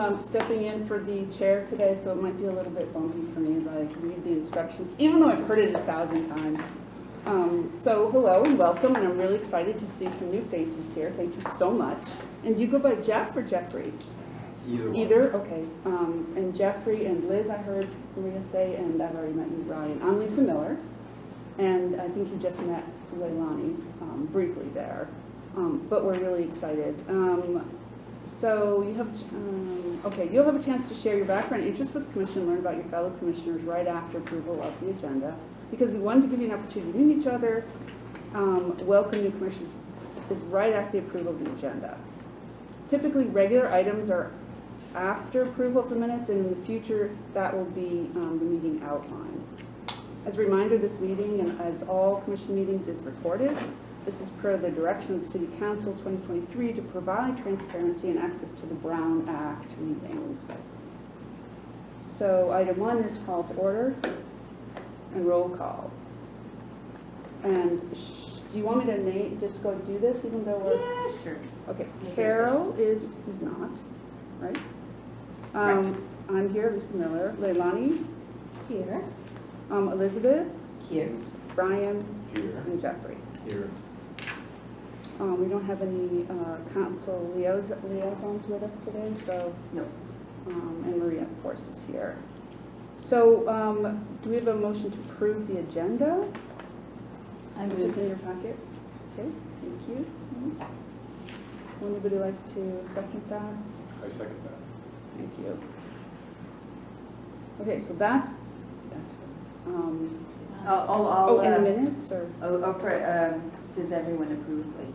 am stepping in for the chair today, so it might be a little bit bumpy for me as I read the instructions, even though I've heard it 1,000 times. So hello and welcome, and I'm really excited to see some new faces here. Thank you so much. And do you go by Jeff or Jeffrey? Either? Okay. And Jeffrey and Liz, I heard Maria say, and I've already met you, Brian. I'm Lisa Miller, and I think you just met Leilani briefly there. But we're really excited. So you have, you'll have a chance to share your background and interest with the commission and learn about your fellow commissioners right after approval of the agenda. Because we wanted to give you an opportunity to meet each other, welcome new commissioners is right after the approval of the agenda. Typically, regular items are after approval of the minutes, and in the future, that will be the meeting outline. As a reminder, this meeting, and as all commission meetings, is recorded. This is per the direction of the City Council 2023 to provide transparency and access to the Brown Act meetings. So item 1 is call to order and roll call. And do you want me to just go do this even though we're... Yeah, sure. Okay, Carol is not, right? I'm here, Lisa Miller. Leilani? Here. Elizabeth? Here. Brian? Here. And Jeffrey? Here. We don't have any council liaisons with us today, so... No. And Maria, of course, is here. So, do we have a motion to approve the agenda? Which is in your packet. Okay, thank you. Yes. Would anybody like to second that? I second that. Thank you. Okay, so that's done. In the minutes, or? Does everyone approve, like,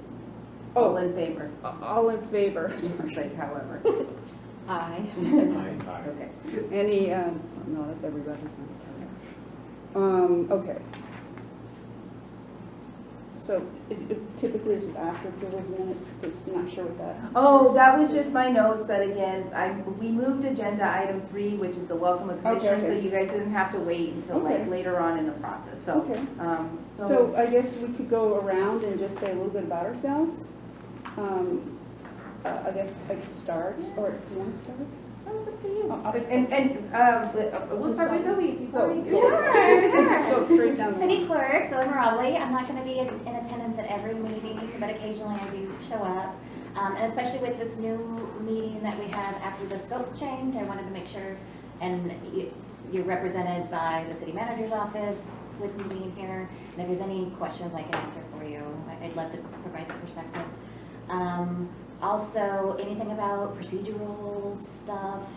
Oh. all in favor? All in favor. It's like however. Aye. Aye. Okay. Any, no, that's everybody's not. Okay. So typically this is after approval of minutes, because I'm not sure what that's. Oh, that was just my notes that again, we moved agenda item 3, which is the welcome of commissioners, Okay. so you guys didn't have to wait until Okay. like later on in the process, so. Okay. So So I guess we could go around and just say a little bit about ourselves. I guess I could start, or do you want to start? that was up to you. I'll start. We'll start with Zoe before we Just go straight down the City line. Clerk, Zoe Morali. I'm not going to be in attendance at every meeting, but occasionally I do show up. And especially with this new meeting that we have after the scope change, I wanted to make sure, and you're represented by the city manager's office with me being here. And if there's any questions I can answer for you, I'd love to provide the perspective. Also, anything about procedural stuff,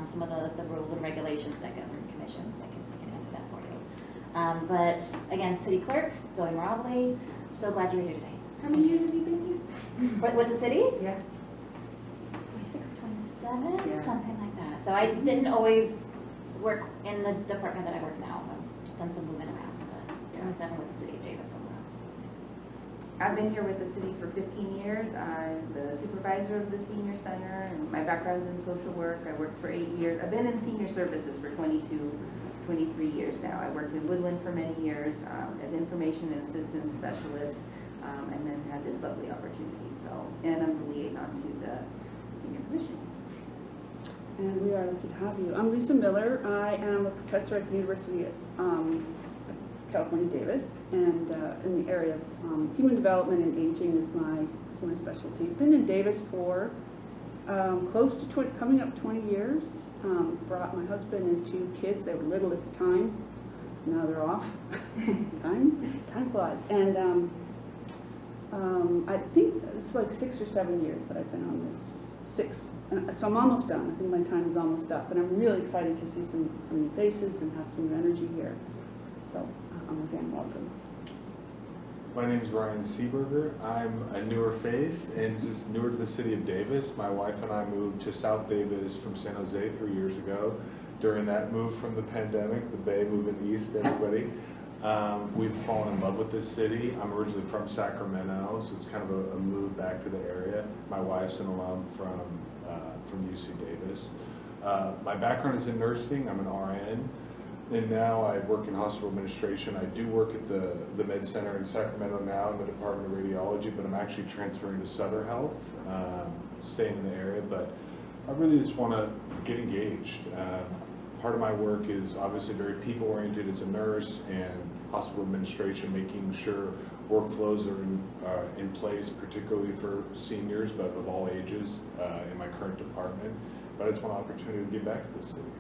some of the rules and regulations that govern commissions, I can answer that for you. But again, City Clerk, Zoe Morali, so glad you're here today. How many years have you been here? With the city? Yeah. 26, 27, Yeah. something like that. So I didn't always work in the department that I work now. I've done some moving around, but 27 with the City of Davis overall. I've been here with the city for 15 years. I'm the supervisor of the senior center, and my background's in social work. I worked for 8 years. I've been in senior services for 23 years now. I worked in Woodland for many years as information and assistance specialist, and then had this lovely opportunity. So, and I'm the liaison to the senior commission. And we are lucky to have you. I'm Lisa Miller. I am a professor at the University of California, Davis, and in the area of human development and aging is my specialty. Been in Davis for close to coming up 20 years. Brought my husband and 2 kids. They were little at the time. Now they're off. Time flies. And I think it's like 6 or 7 years that I've been on this. 6. So I'm almost done. I think my time is almost up. And I'm really excited to see some new faces and have some new energy here. So again, welcome. My name is Ryan Seeberger. I'm a newer face and just newer to the city of Davis. My wife and I moved to South Davis from San Jose 3 years ago. During that move from the pandemic, the Bay moving east, everybody, we've fallen in love with this city. I'm originally from Sacramento, so it's kind of a move back to the area. My wife's an alum from UC Davis. My background is in nursing. I'm an RN. And now I work in hospital administration. I do work at the Med Center in Sacramento now in the Department of Radiology, but I'm actually transferring to Sutter Health, staying in the area. But I really just want to get engaged. Part of my work is obviously very people-oriented as a nurse and hospital administration, making sure workflows are in place, particularly for seniors, but of all ages in my current department. But I just want an opportunity to give back to the city.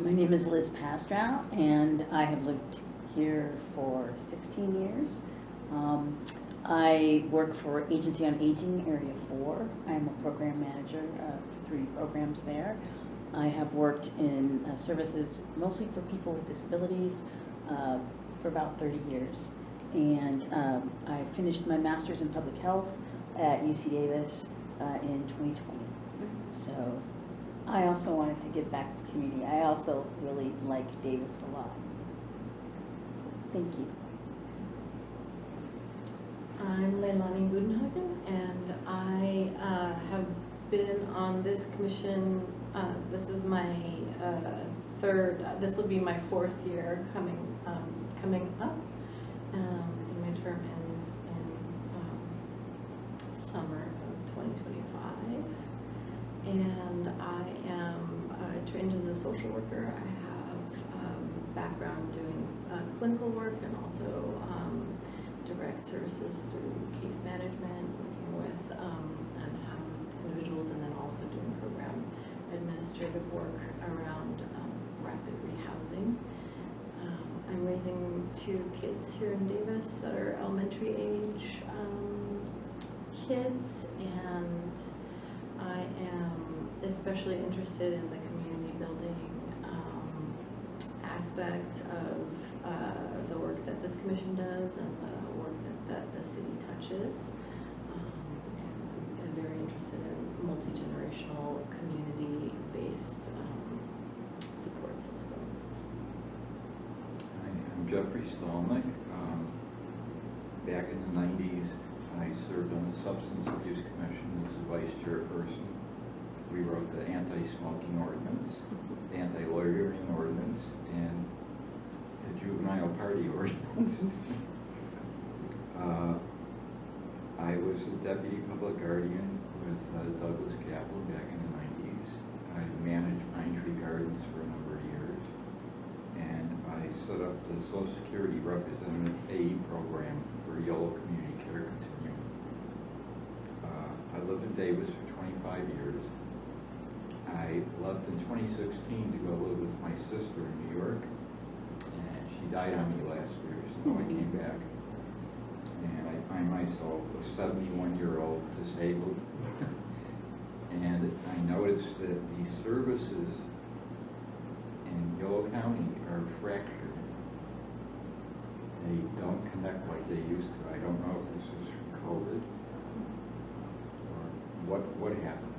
My name is Liz Pastrow, and I have lived here for 16 years. I work for Agency on Aging Area 4. I'm a program manager for 3 programs there. I have worked in services mostly for people with disabilities for about 30 years. And I finished my master's in public health at UC Davis in 2020. So I also wanted to give back to the community. I also really like Davis a lot. Thank you. I'm Leilani Budenhagen, and I have been on this commission. This is my third. This will be my 4th year coming up. And my term ends in summer of 2025. And I am trained as a social worker. I have background doing clinical work and also direct services through case management, working with unhoused individuals, and then also doing program administrative work around rapid rehousing. I'm raising 2 kids here in Davis that are elementary age kids, and I am especially interested in the community building aspect of the work that this commission does and the work that the city touches. And I'm very interested in multi-generational, community-based support systems. Hi, I'm Jeffrey Stolnick. Back in the 90s, I served on the Substance Abuse Commission as the vice chairperson. We wrote the anti-smoking ordinance, the anti-lawyering ordinance, and the juvenile party ordinance. I was a deputy public guardian with Douglas Capital back in the 90s. I managed Pine Tree Gardens for a number of years, and I set up the Social Security Representative AE program for Yellow Community Care Continuum. I lived in Davis for 25 years. I left in 2016 to go live with my sister in New York, and she died on me last year, so I came back. And I find myself a 71-year-old disabled. And I noticed that the services in Yolo County are fractured. They don't connect like they used to. I don't know if this is from COVID or what happened.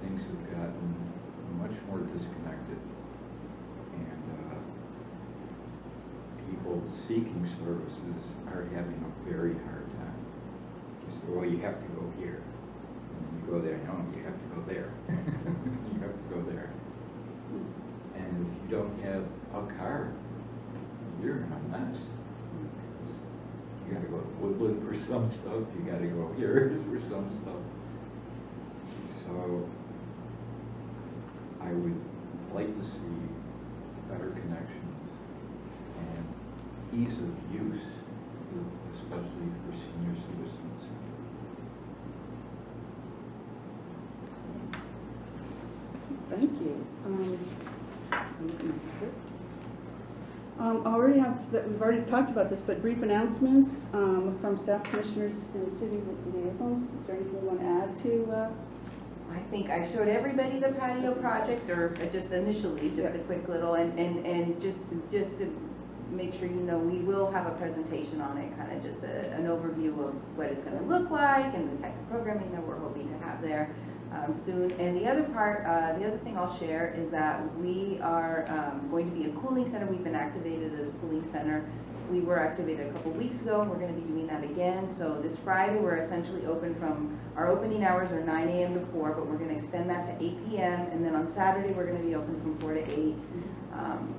Things have gotten much more disconnected, and people seeking services are having a very hard time. You say, well, you have to go here, and then you go there. No, you have to go there. You have to go there. And if you don't have a car, you're in a mess. You got to go to Woodland for some stuff. You got to go here for some stuff. So I would like to see better connections and ease of use, especially for senior citizens. Thank you. Look at my script. We've already talked about this, but brief announcements from staff commissioners and city liaisons. Is there anything you want to add to? I think I showed everybody the patio project, or just initially, just a quick little, and just to make sure you know, we will have a presentation on it, kind of just an overview of what it's going to look like and the type of programming that we're hoping to have there soon. And the other part, the other thing I'll share is that we are going to be a cooling center. We've been activated as a cooling center. We were activated a couple weeks ago, and we're going to be doing that again. So this Friday, we're essentially open from, our opening hours are 9 a.m. to 4, but we're going to extend that to 8 p.m. And then on Saturday, we're going to be open from 4 to 8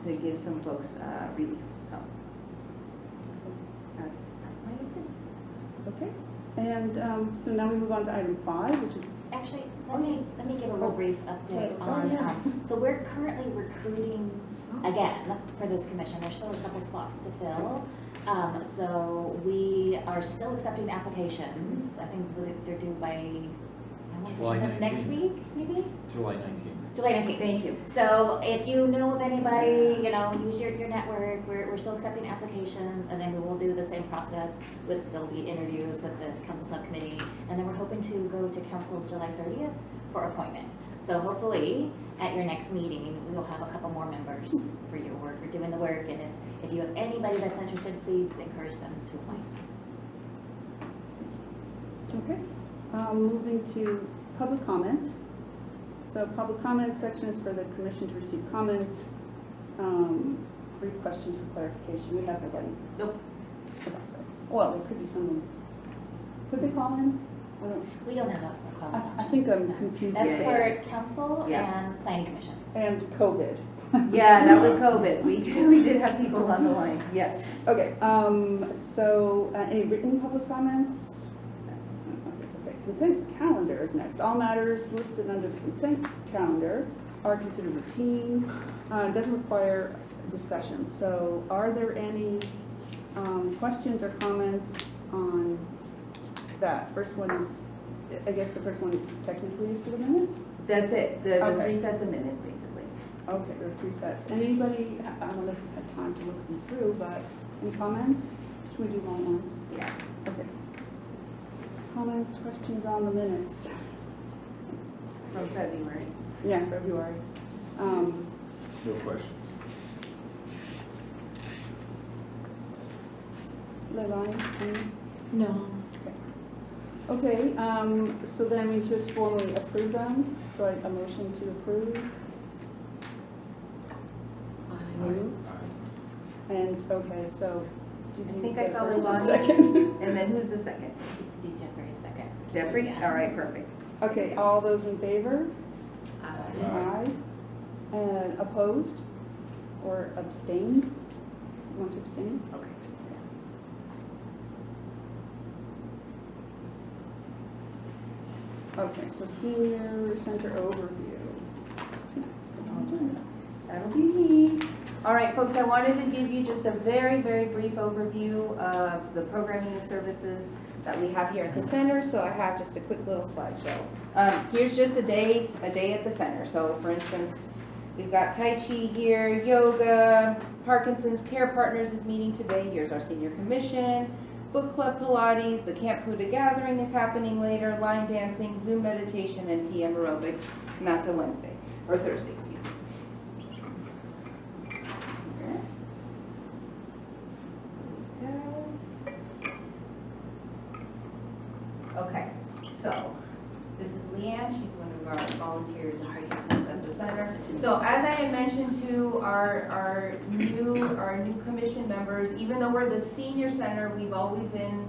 to give some folks relief. So that's my update. Okay. And so now we move on to item 5, which is, Actually, let me give a real brief update Oh, on, yeah. so we're currently recruiting again for this commission. There's still a couple spots to fill. So we are still accepting applications. I think they're due by, I want to July say next 19th. week, maybe? July 19th. July 19th. Thank you. So if you know of anybody, you know, use your network, we're still accepting applications, and then we will do the same process with, there'll be interviews with the council subcommittee, and then we're hoping to go to council July 30th for appointment. So hopefully, at your next meeting, we will have a couple more members for your work, for doing the work, and if you have anybody that's interested, please encourage them to apply. okay. Moving to public comment. So public comment section is for the commission to receive comments, brief questions for clarification. We have nobody. Nope. Okay, sorry. Well, there could be someone. Could they call in? I don't, We don't have a call. I think I'm confused. That's Yeah. for council Yeah. and planning commission. And COVID. Yeah, that was COVID. We did have people on the line, yes. Okay, so any written public comments? Okay, consent calendar is next. All matters listed under the consent calendar are considered routine, doesn't require discussion. So are there any questions or comments on that? First one is, I guess the first one technically is for the minutes? That's it, the Okay. 3 sets of minutes, basically. Okay, there are 3 sets. Anybody, I don't know if you had time to look them through, but any comments? Should we do all at once? Yeah. Okay. Comments, questions on the minutes? From February. Yeah, February. No questions. Leilani, any? No. Okay, so then we just formally approve them. So a motion to approve. I move. And, okay, so did I you? think I get saw first and Leilani. second? And then who's the second? Do Jeffrey a second. Jeffrey? Yeah. All right, perfect. Okay, all those in favor? Aye. Aye. And opposed or abstained? Want to abstain? Okay. Okay, so senior center overview. That'll be me. All right, folks, I wanted to give you just a very, very brief overview of the programming and services that we have here at the center. So I have just a quick little slideshow. Here's just a day at the center. So for instance, we've got Tai Chi here, yoga, Parkinson's Care Partners is meeting today. Here's our senior commission, book club Pilates, the Camp Buddha gathering is happening later, line dancing, Zoom meditation, and PM aerobics. And that's a Wednesday, or Thursday, excuse me. Okay, so this is Leanne, she's one of our volunteers and participants at the center. So as I had mentioned to our new commission members, even though we're the senior center, we've always been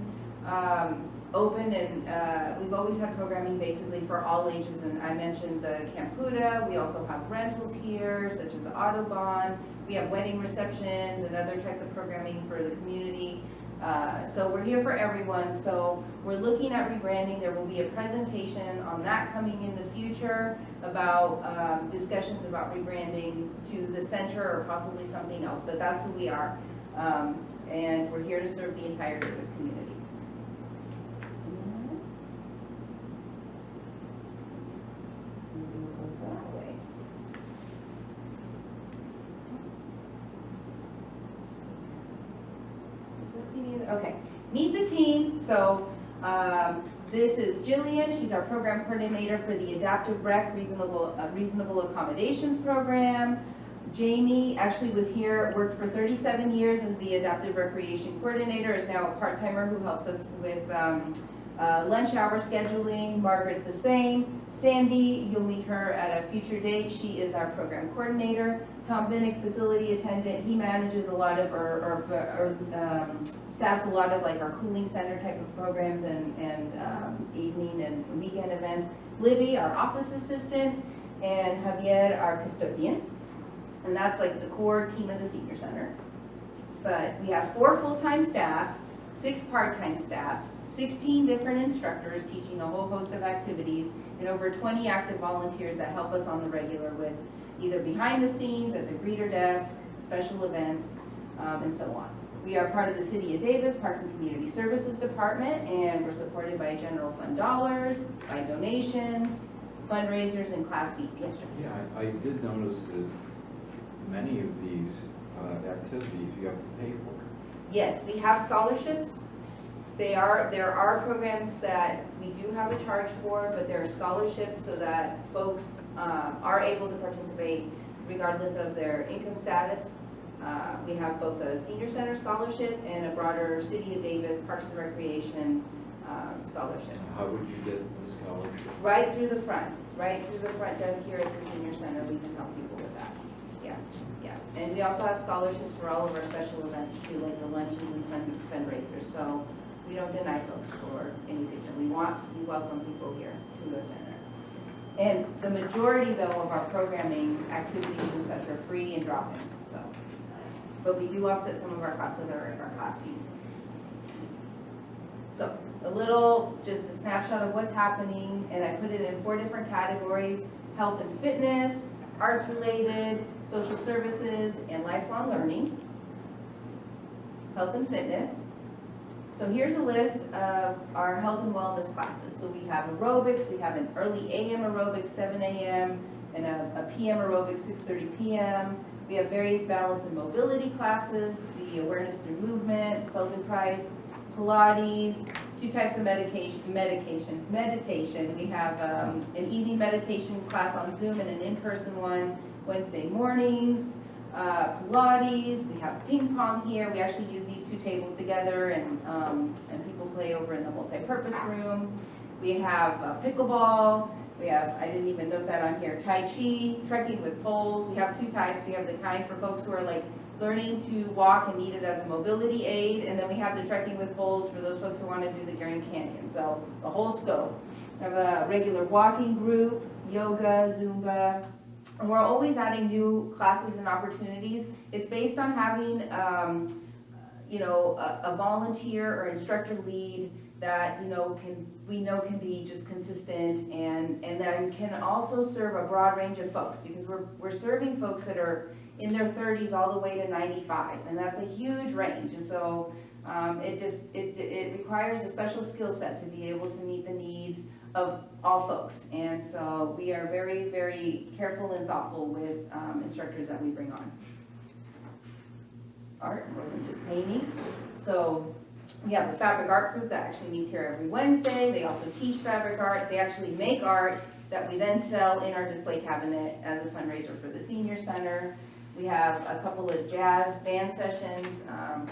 open and we've always had programming basically for all ages. And I mentioned the Camp Buddha, we also have rentals here such as Autobahn, we have wedding receptions and other types of programming for the community. So we're here for everyone. So we're looking at rebranding. There will be a presentation on that coming in the future about discussions about rebranding to the center or possibly something else, but that's who we are. And we're here to serve the entire Davis community. That way. Okay, meet the team. So this is Jillian. She's our program coordinator for the Adaptive Rec Reasonable Accommodations Program. Jamie actually was here, worked for 37 years as the Adaptive Recreation Coordinator, is now a part-timer who helps us with lunch hour scheduling. Margaret the same. Sandy, you'll meet her at a future date. She is our program coordinator. Tom Binnick, facility attendant. He manages a lot of or staffs a lot of like our cooling center type of programs and evening and weekend events. Libby, our office assistant, and Javier, our custodian. And that's like the core team of the senior center. But we have 4 full-time staff. 6 part-time staff, 16 different instructors teaching a whole host of activities, and over 20 active volunteers that help us on the regular with either behind the scenes, at the greeter desk, special events, and so on. We are part of the City of Davis Parks and Community Services Department, and we're supported by general fund dollars, by donations, fundraisers, and class fees. Yes, sir. Yeah, I did notice that many of these activities you have to pay for. Yes, we have scholarships. There are programs that we do have a charge for, but there are scholarships so that folks are able to participate regardless of their income status. We have both a senior center scholarship and a broader City of Davis Parks and Recreation scholarship. How would you get the scholarship? Right through the front desk here at the senior center, we can help people with that. Yeah. And we also have scholarships for all of our special events too, like the luncheons and fundraisers. So we don't deny folks for any reason. We welcome people here to the center. And the majority though of our programming activities and such are free and drop-in. So, but we do offset some of our costs with our class fees. So just a snapshot of what's happening, and I put it in 4 different categories: health and fitness, arts related, social services, and lifelong learning. Health and fitness. So here's a list of our health and wellness classes. So we have aerobics, we have an early AM aerobics, 7 a.m., and a PM aerobics, 6:30 p.m. We have various balance and mobility classes, the awareness through movement, Feldenkrais, Pilates, 2 types of meditation. We have an evening meditation class on Zoom and an in-person one Wednesday mornings. Pilates, we have ping pong here. We actually use these 2 tables together, and people play over in the multi-purpose room. We have pickleball. We have, I didn't even note that on here, Tai Chi, trekking with poles. We have 2 types. We have the kind for folks who are like learning to walk and need it as a mobility aid, and then we have the trekking with poles for those folks who want to do the Grand Canyon. So the whole scope. We have a regular walking group, yoga, Zumba, and we're always adding new classes and opportunities. It's based on having, a volunteer or instructor lead that can be just consistent and then can also serve a broad range of folks, because we're serving folks that are in their 30s all the way to 95, and that's a huge range. And so it requires a special skill set to be able to meet the needs of all folks. And so we are very, very careful and thoughtful with instructors that we bring on. Art, more than just painting. So we have a fabric art group that actually meets here every Wednesday. They also teach fabric art. They actually make art that we then sell in our display cabinet as a fundraiser for the senior center. We have a couple of jazz band sessions.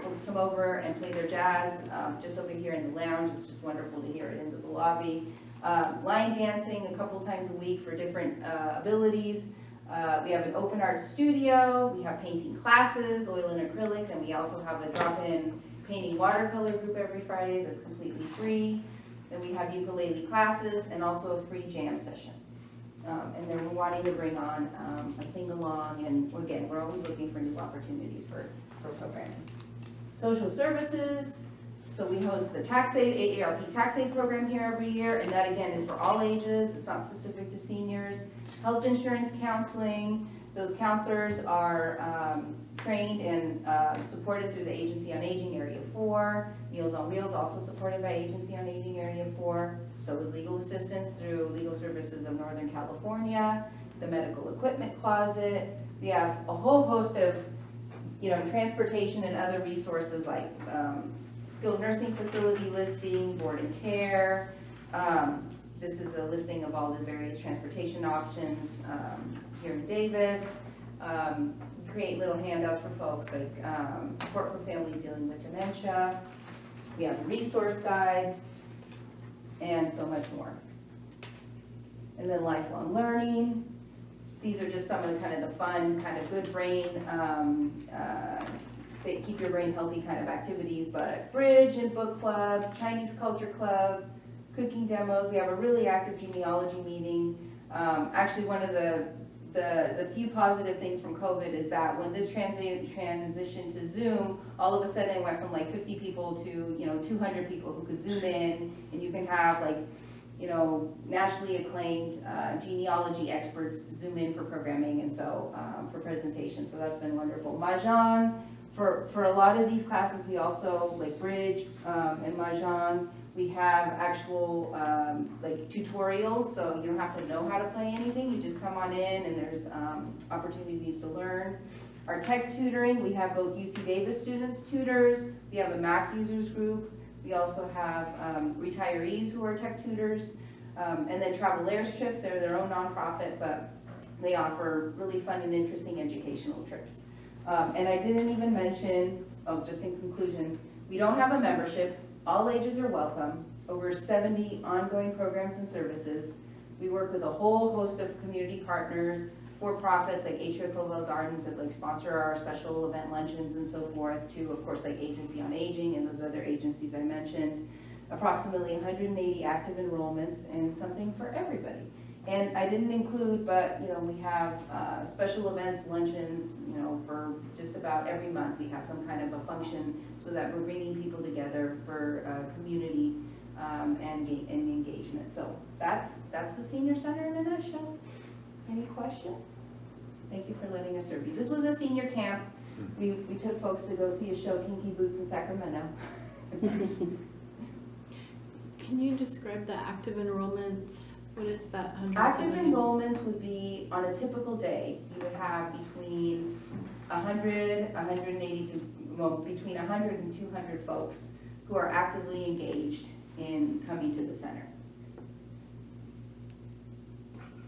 Folks come over and play their jazz just over here in the lounge. It's just wonderful to hear it into the lobby. Line dancing a couple times a week for different abilities. We have an open art studio. We have painting classes, oil and acrylic, and we also have a drop-in painting watercolor group every Friday that's completely free. Then we have ukulele classes and also a free jam session. And then we're wanting to bring on a sing-along, and again, we're always looking for new opportunities for programming. Social services, so we host the AARP tax aid program here every year, and that again is for all ages. It's not specific to seniors. Health insurance counseling, those counselors are trained and supported through the Agency on Aging Area 4. Meals on Wheels, also supported by Agency on Aging Area 4. So is legal assistance through Legal Services of Northern California, the medical equipment closet. We have a whole host of, transportation and other resources like skilled nursing facility listing, board and care. This is a listing of all the various transportation options here in Davis. Create little handouts for folks like support for families dealing with dementia. We have resource guides and so much more. And then lifelong learning. These are just some of the fun, good brain, keep your brain healthy kind of activities, but bridge and book club, Chinese culture club, cooking demos. We have a really active genealogy meeting. Actually, one of the the few positive things from COVID is that when this transition to Zoom, all of a sudden it went from like 50 people to, 200 people who could Zoom in, and you can have like, nationally acclaimed genealogy experts Zoom in for programming and so, for presentations, so that's been wonderful. Mahjong, for a lot of these classes, we also, like Bridge and Mahjong, we have actual like tutorials, so you don't have to know how to play anything, you just come on in and there's opportunities to learn. Our tech tutoring, we have both UC Davis students tutors, we have a Mac users group, we also have retirees who are tech tutors, and then Travelers Trips, they're their own nonprofit, but they offer really fun and interesting educational trips. And I didn't even mention, just in conclusion, we don't have a membership. All ages are welcome, over 70 ongoing programs and services. We work with a whole host of community partners, for-profits like Atria Covell Gardens that like sponsor our special event luncheons and so forth, to of course like Agency on Aging and those other agencies I mentioned. Approximately 180 active enrollments and something for everybody. And I didn't include, but we have special events, luncheons, for just about every month we have some kind of a function so that we're bringing people together for community and engagement. So that's the Senior Center in a nutshell. Any questions? Thank you for letting us serve you. This was a senior camp. We took folks to go see a show, Kinky Boots in Sacramento. Can you describe the active enrollments? What is that? Active enrollments would be, on a typical day, you would have between 100, 180 to, well, between 100 and 200 folks who are actively engaged in coming to the center.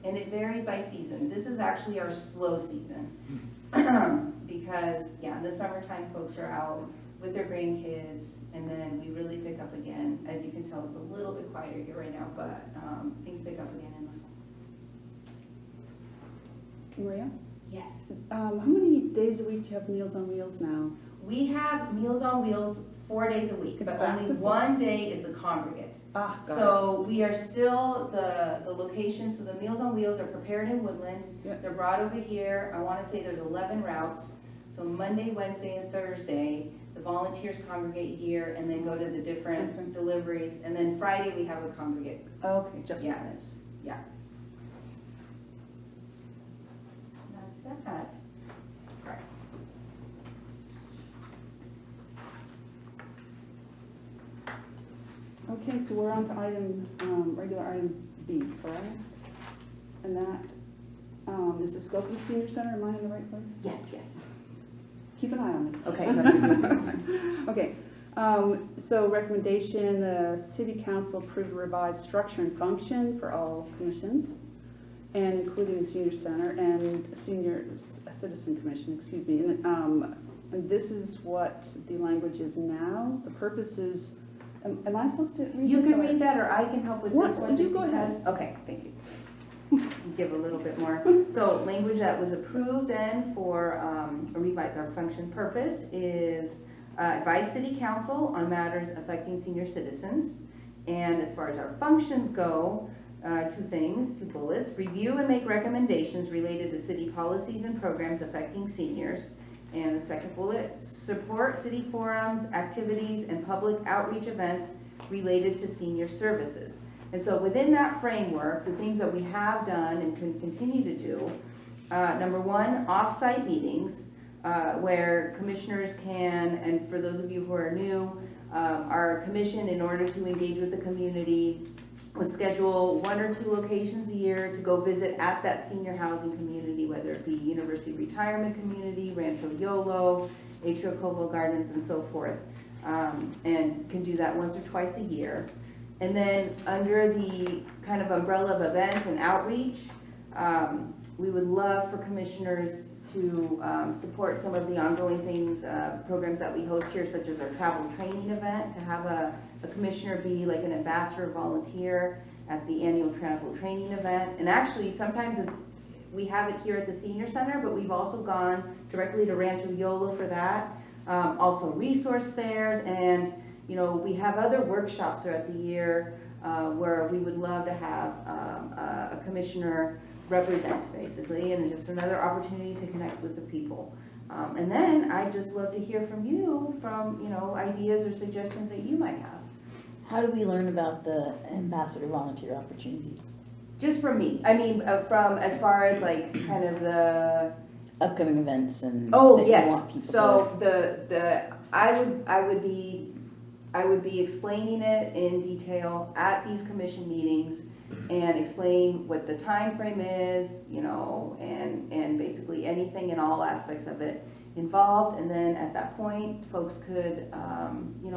And it varies by season. This is actually our slow season. Because, yeah, in the summertime, folks are out with their grandkids, and then we really pick up again. As you can tell, it's a little bit quieter here right now, but things pick up again in the fall. Maria? Yes. How many days a week do you have Meals on Wheels now? We have Meals on Wheels 4 days a week, It's but back only to one day is the congregate. Ah, got So we are still the location, so the Meals on Wheels are prepared in Woodland. Yep. They're brought over here. I want to say there's 11 routes. So Monday, Wednesday, and Thursday, the volunteers congregate here and then go to the different Okay. deliveries. And then Friday, we have a congregate. it. Okay, just Yeah. minutes. Yeah. That's that. Right. Okay, so we're on to regular item B, correct? And that is the scope of the senior center. Am I in the right place? Yes, yes. Keep an eye on me. Okay. Okay, so recommendation, the city council approve revised structure and function for all commissions, and including the senior center and senior citizen commission, excuse me. And this is what the language is now. The purpose is, am I supposed to read this? You can or- read that, or I can help with What? this one You just go ahead. because. Okay, thank you. Give a little bit more. So language that was approved then for a revised our function purpose is advise city council on matters affecting senior citizens. And as far as our functions go, two bullets: review and make recommendations related to city policies and programs affecting seniors. And the second bullet, support city forums, activities, and public outreach events related to senior services. And so within that framework, the things that we have done and can continue to do, number one, off-site meetings, where commissioners can, and for those of you who are new, our commission, in order to engage with the community, would schedule 1 or 2 locations a year to go visit at that senior housing community, whether it be University Retirement Community, Rancho Yolo, Atria Covell Gardens, and so forth, and can do that once or twice a year. And then under the kind of umbrella of events and outreach, we would love for commissioners to support some of the ongoing things, programs that we host here, such as our travel training event, to have a commissioner be like an ambassador volunteer at the annual travel training event. And actually, sometimes we have it here at the senior center, but we've also gone directly to Rancho Yolo for that. Also resource fairs, and we have other workshops throughout the year where we would love to have a commissioner represent, basically, and just another opportunity to connect with the people. And then I'd just love to hear from you, ideas or suggestions that you might have. How do we learn about the ambassador volunteer opportunities? Just from me, from as far as like kind of the, Upcoming events and oh, that you want yes, people so I would be explaining it in detail at these commission meetings and explain what the time frame is, and basically anything and all aspects of it involved, and then at that point, folks could,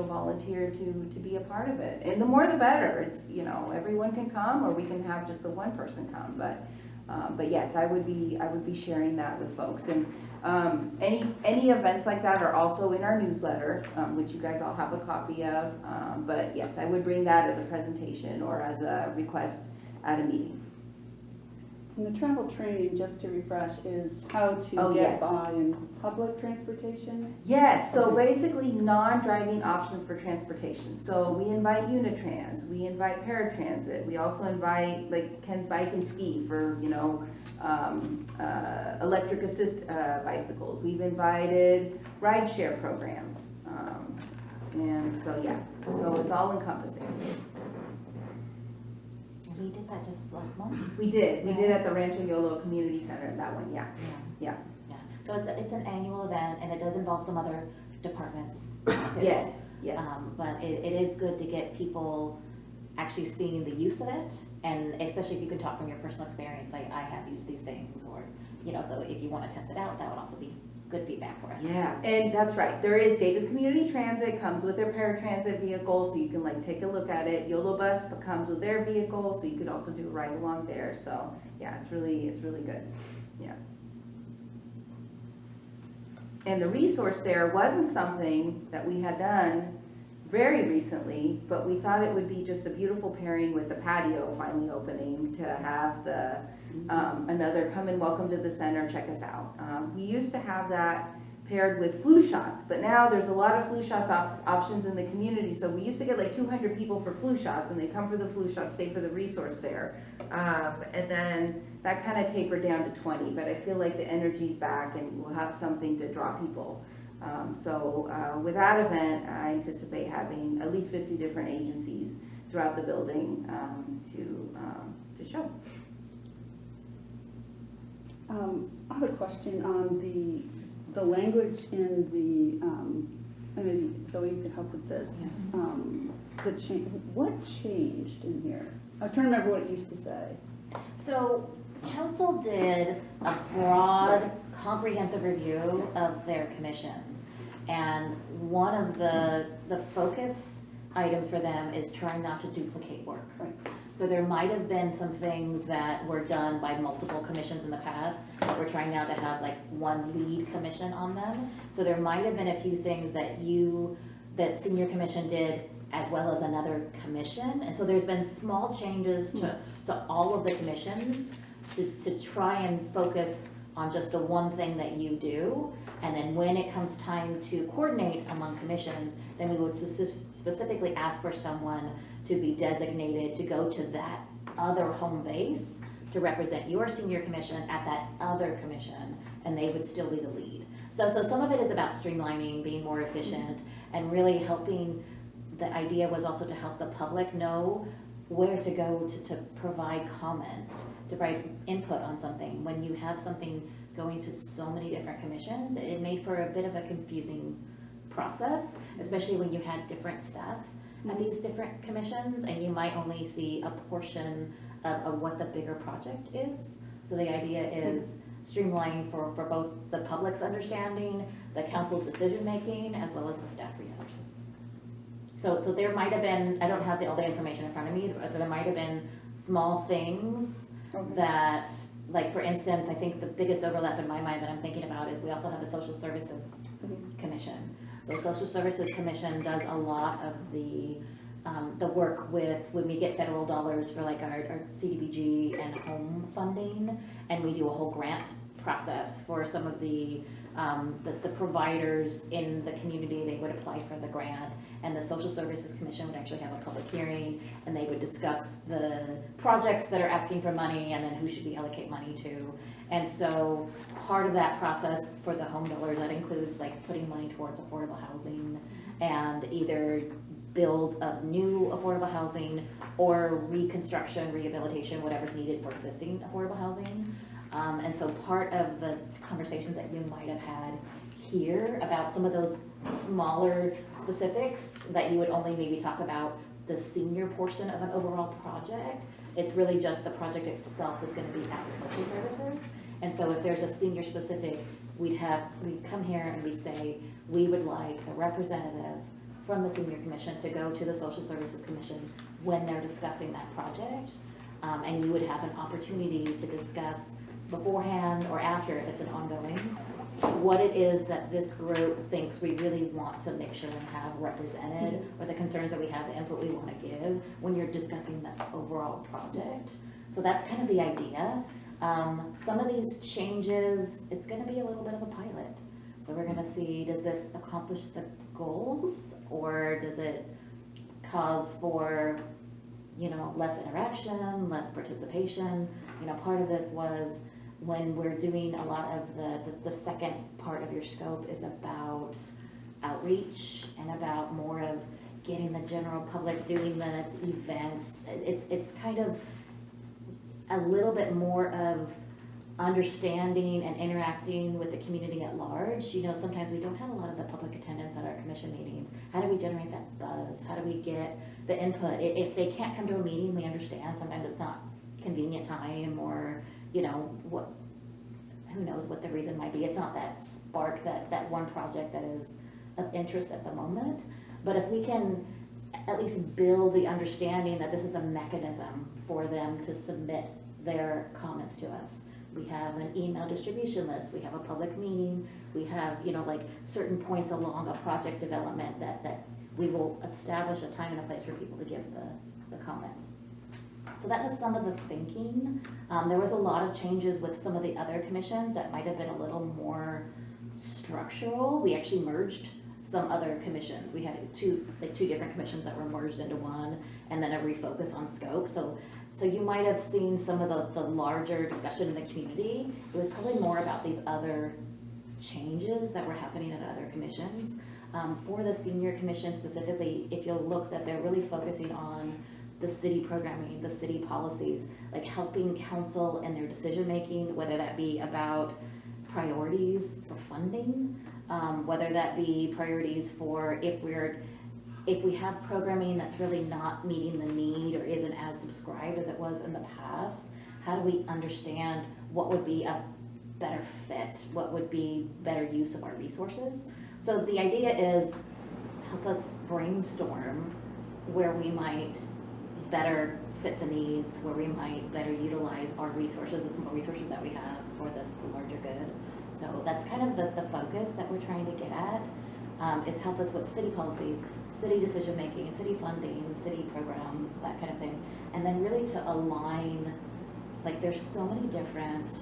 volunteer to be a part of it. And the more the better, it's, everyone can come, or we can have just the one person come, but yes, I would be sharing that with folks. And any events like that are also in our newsletter, which you guys all have a copy of. But yes, I would bring that as a presentation or as a request at a meeting. And the travel training, just to refresh, is how to Oh, get yes. by in public transportation? Yes, so Okay. basically non-driving options for transportation. So we invite Unitrans, we invite paratransit, we also invite like Ken's Bike and Ski for, electric assist bicycles. We've invited rideshare programs. And so, yeah, so it's all encompassing. We did that just last month. We did at the Rancho Yolo Community Center, that one, yeah. Yeah. So it's an annual event, and it does involve some other departments too. Yes. But it is good to get people actually seeing the use of it, and especially if you can talk from your personal experience, I have used these things, or, so if you want to test it out, that would also be good feedback for us. Yeah, and that's right. There is Davis Community Transit comes with their paratransit vehicle, so you can like take a look at it. YOLO Bus comes with their vehicle, so you could also do a ride along there. So yeah, it's really good. Yeah. And the resource fair wasn't something that we had done very recently, but we thought it would be just a beautiful pairing with the patio finally opening to have the another come and welcome to the center, check us out. We used to have that paired with flu shots, but now there's a lot of flu shots options in the community. So we used to get like 200 people for flu shots, and they come for the flu shots, stay for the resource fair. And then that kind of tapered down to 20, but I feel like the energy's back and we'll have something to draw people. With that event, I anticipate having at least 50 different agencies throughout the building to show. I have a question on the language in and maybe Zoe could help with this. What changed in here? I was trying to remember what it used to say. So council did a broad, comprehensive review of their commissions. And one of the focus items for them is trying not to duplicate work. Right. So there might have been some things that were done by multiple commissions in the past, but we're trying now to have like one lead commission on them. So there might have been a few things that senior commission did as well as another commission. And so there's been small changes to all of the commissions to try and focus on just the one thing that you do. And then when it comes time to coordinate among commissions, then we would specifically ask for someone to be designated to go to that other home base to represent your senior commission at that other commission, and they would still be the lead. So some of it is about streamlining, being more efficient, and really helping. The idea was also to help the public know where to go to provide comments, to provide input on something. When you have something going to so many different commissions, it made for a bit of a confusing process, especially when you had different staff at these different commissions, and you might only see a portion of what the bigger project is. So the idea is streamlining for both the public's understanding, the council's decision-making, as well as the staff resources. So there might have been, I don't have all the information in front of me, but there might have been small things that, like for instance, I think the biggest overlap in my mind that I'm thinking about is we also have a social services commission. So social services commission does a lot of the work with when we get federal dollars for like our CDBG and home funding, and we do a whole grant process for some of the providers in the community. They would apply for the grant, and the Social Services Commission would actually have a public hearing, and they would discuss the projects that are asking for money and then who should we allocate money to. And so part of that process for the home builders, that includes like putting money towards affordable housing and either build of new affordable housing or reconstruction, rehabilitation, whatever's needed for existing affordable housing. And so part of the conversations that you might have had here about some of those smaller specifics that you would only maybe talk about the senior portion of an overall project, it's really just the project itself is gonna be at the social services. And so if there's a senior specific, we'd come here and we'd say, we would like a representative from the senior commission to go to the social services commission when they're discussing that project. And you would have an opportunity to discuss beforehand or after, if it's an ongoing, what it is that this group thinks we really want to make sure and have represented, or the concerns that we have, the input we want to give when you're discussing the overall project. So that's kind of the idea. Some of these changes, it's going to be a little bit of a pilot. So we're going to see, does this accomplish the goals, or does it cause for, you know, less interaction, less participation? You know, part of this was when we're doing a lot of the second part of your scope is about outreach and about more of getting the general public, doing the events. It's kind of a little bit more of understanding and interacting with the community at large. You know, sometimes we don't have a lot of the public attendance at our commission meetings. How do we generate that buzz? How do we get the input? If they can't come to a meeting, we understand sometimes it's not convenient time, or, you know, who knows what the reason might be. It's not that spark, that one project that is of interest at the moment. But if we can at least build the understanding that this is the mechanism for them to submit their comments to us. We have an email distribution list, we have a public meeting, we have, you know, like certain points along a project development that we will establish a time and a place for people to give the comments. So that was some of the thinking. There was a lot of changes with some of the other commissions that might have been a little more structural. We actually merged some other commissions. We had two different commissions that were merged into one, and then a refocus on scope. So you might have seen some of the larger discussion in the community. It was probably more about these other changes that were happening at other commissions. For the senior commission specifically, if you'll look, that they're really focusing on the city programming, the city policies, like helping council in their decision making, whether that be about priorities for funding, whether that be priorities for if we have programming that's really not meeting the need or isn't as subscribed as it was in the past, how do we understand what would be a better fit, what would be better use of our resources? So the idea is help us brainstorm where we might better fit the needs, where we might better utilize our resources, the small resources that we have for the larger good. So that's kind of the focus that we're trying to get at, is help us with city policies, city decision making, city funding, city programs, that kind of thing. And then really to align, like there's so many different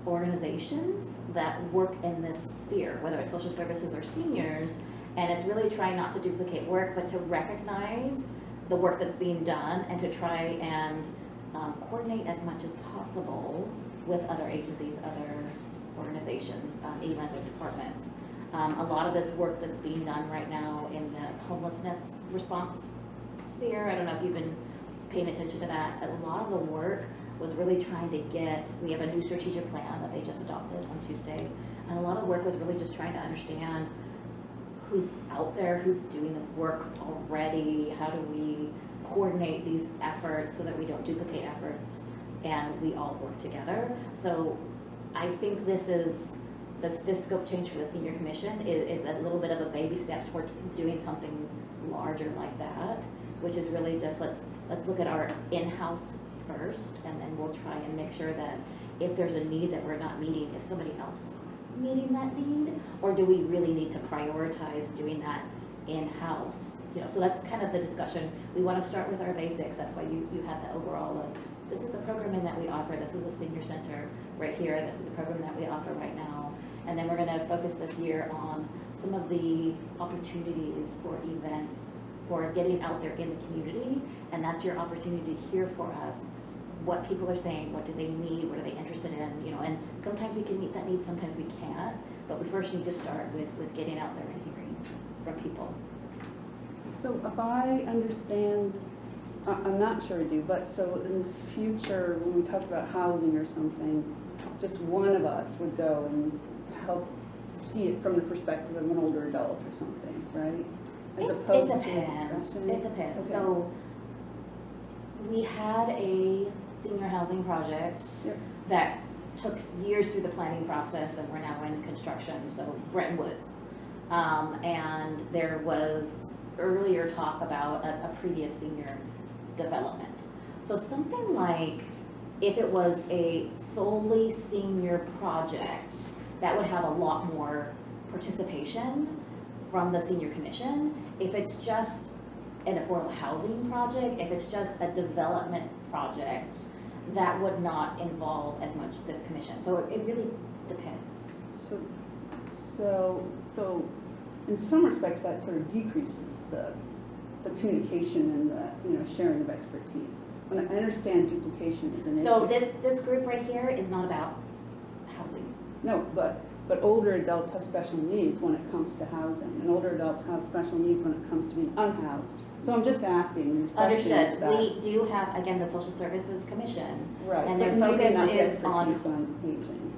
organizations that work in this sphere, whether it's social services or seniors, and it's really trying not to duplicate work, but to recognize the work that's being done and to try and coordinate as much as possible with other agencies, other organizations, even other departments. A lot of this work that's being done right now in the homelessness response sphere, I don't know if you've been paying attention to that, a lot of the work was really trying to we have a new strategic plan that they just adopted on Tuesday, and a lot of work was really just trying to understand who's out there, who's doing the work already, how do we coordinate these efforts so that we don't duplicate efforts and we all work together. So I think this scope change for the senior commission is a little bit of a baby step toward doing something larger like that, which is really just let's look at our in-house first, and then we'll try and make sure that if there's a need that we're not meeting, is somebody else meeting that need, or do we really need to prioritize doing that in-house? You know, so that's kind of the discussion. We want to start with our basics. That's why you had the overall of this is the programming that we offer, this is the senior center right here, this is the program that we offer right now. And then we're gonna focus this year on some of the opportunities for events, for getting out there in the community. And that's your opportunity to hear for us what people are saying, what do they need, what are they interested in, you know, and sometimes we can meet that need, sometimes we can't. But we first need to start with getting out there and hearing from people. So if I understand, I'm not sure I do, but so in the future, when we talk about housing or something, just one of us would go and help see it from the perspective of an older adult or something, right? As opposed to a discussion. It depends. Okay. So we had a senior housing project Yep. that took years through the planning process, and we're now in construction, so Bretton Woods. And there was earlier talk about a previous senior development. So something like, if it was a solely senior project, that would have a lot more participation from the senior commission. If it's just an affordable housing project, if it's just a development project, that would not involve as much this commission. So it really depends. So in some respects, that sort of decreases the communication and the, you know, sharing of expertise. And I understand duplication is an issue. So this group right here is not about housing. No, but older adults have special needs when it comes to housing, and older adults have special needs when it comes to being unhoused. So I'm just asking these questions. Understood. that- We do have, again, the Social Services Commission. Right, and but their maybe focus not the is on- expertise on aging.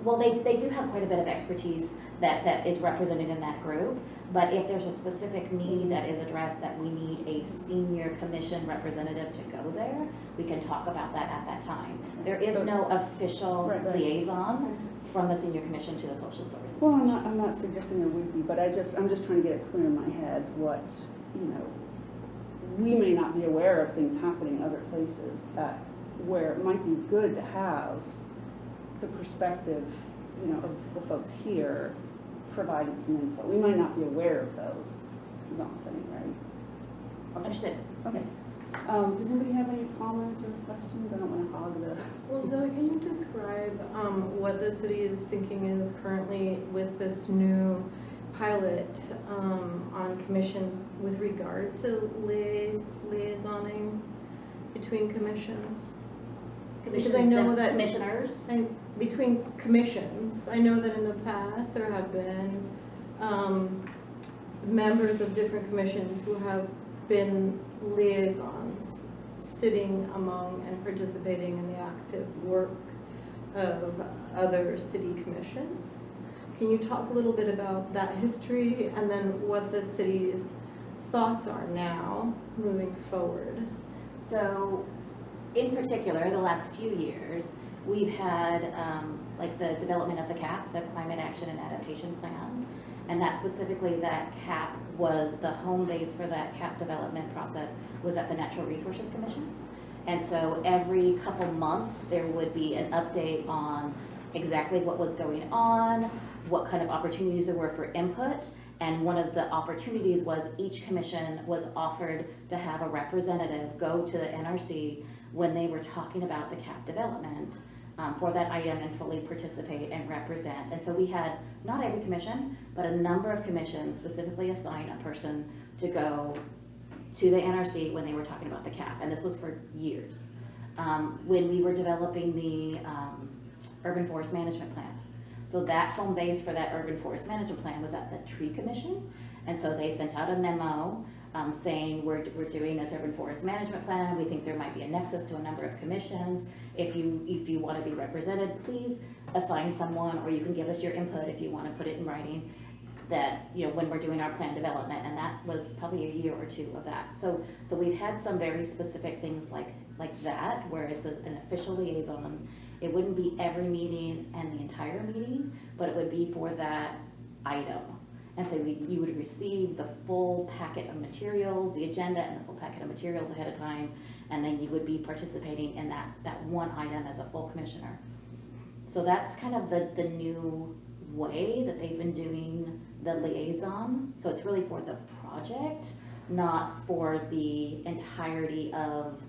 Well, they do have quite a bit of expertise that is represented in that group, but if there's a specific need that is addressed that we need a senior commission representative to go there, we can talk about that at that time. There is So no official Right, right. liaison from the senior commission to the Social Services Well, Commission. I'm not suggesting there would be, but I'm just trying to get it clear in my head what, you know, we may not be aware of things happening other places that, where it might be good to have the perspective, you know, of the folks here providing some input. We might not be aware of those, is all I'm saying, right? Understood. Okay. Does anybody have any comments or questions? I don't want to hog the. Well, Zoe, can you describe what the city is thinking is currently with this new pilot on commissions with regard to liaisoning between commissions? Because I know that Commissioners. between commissions, I know that in the past there have been members of different commissions who have been liaisons, sitting among and participating in the active work of other city commissions. Can you talk a little bit about that history and then what the city's thoughts are now moving forward? So, in particular, the last few years, we've had like the development of the CAP, the Climate Action and Adaptation Plan, and that specifically, that CAP was the home base for that CAP development process was at the Natural Resources Commission. And so every couple months, there would be an update on exactly what was going on, what kind of opportunities there were for input. And one of the opportunities was each commission was offered to have a representative go to the NRC when they were talking about the CAP development for that item and fully participate and represent. And so we had, not every commission, but a number of commissions specifically assign a person to go to the NRC when they were talking about the CAP. And this was for years. When we were developing the Urban Forest Management Plan. So that home base for that Urban Forest Management Plan was at the Tree Commission. And so they sent out a memo saying we're doing this Urban Forest Management Plan. We think there might be a nexus to a number of commissions. If you want to be represented, please assign someone, or you can give us your input if you want to put it in writing, that, you know, when we're doing our plan development. And that was probably a year or two of that. So we've had some very specific things like that, where it's an official liaison. It wouldn't be every meeting and the entire meeting, but it would be for that item. And so you would receive the full packet of materials, the agenda and the full packet of materials ahead of time, and then you would be participating in that one item as a full commissioner. So that's kind of the new way that they've been doing the liaison. So it's really for the project, not for the entirety of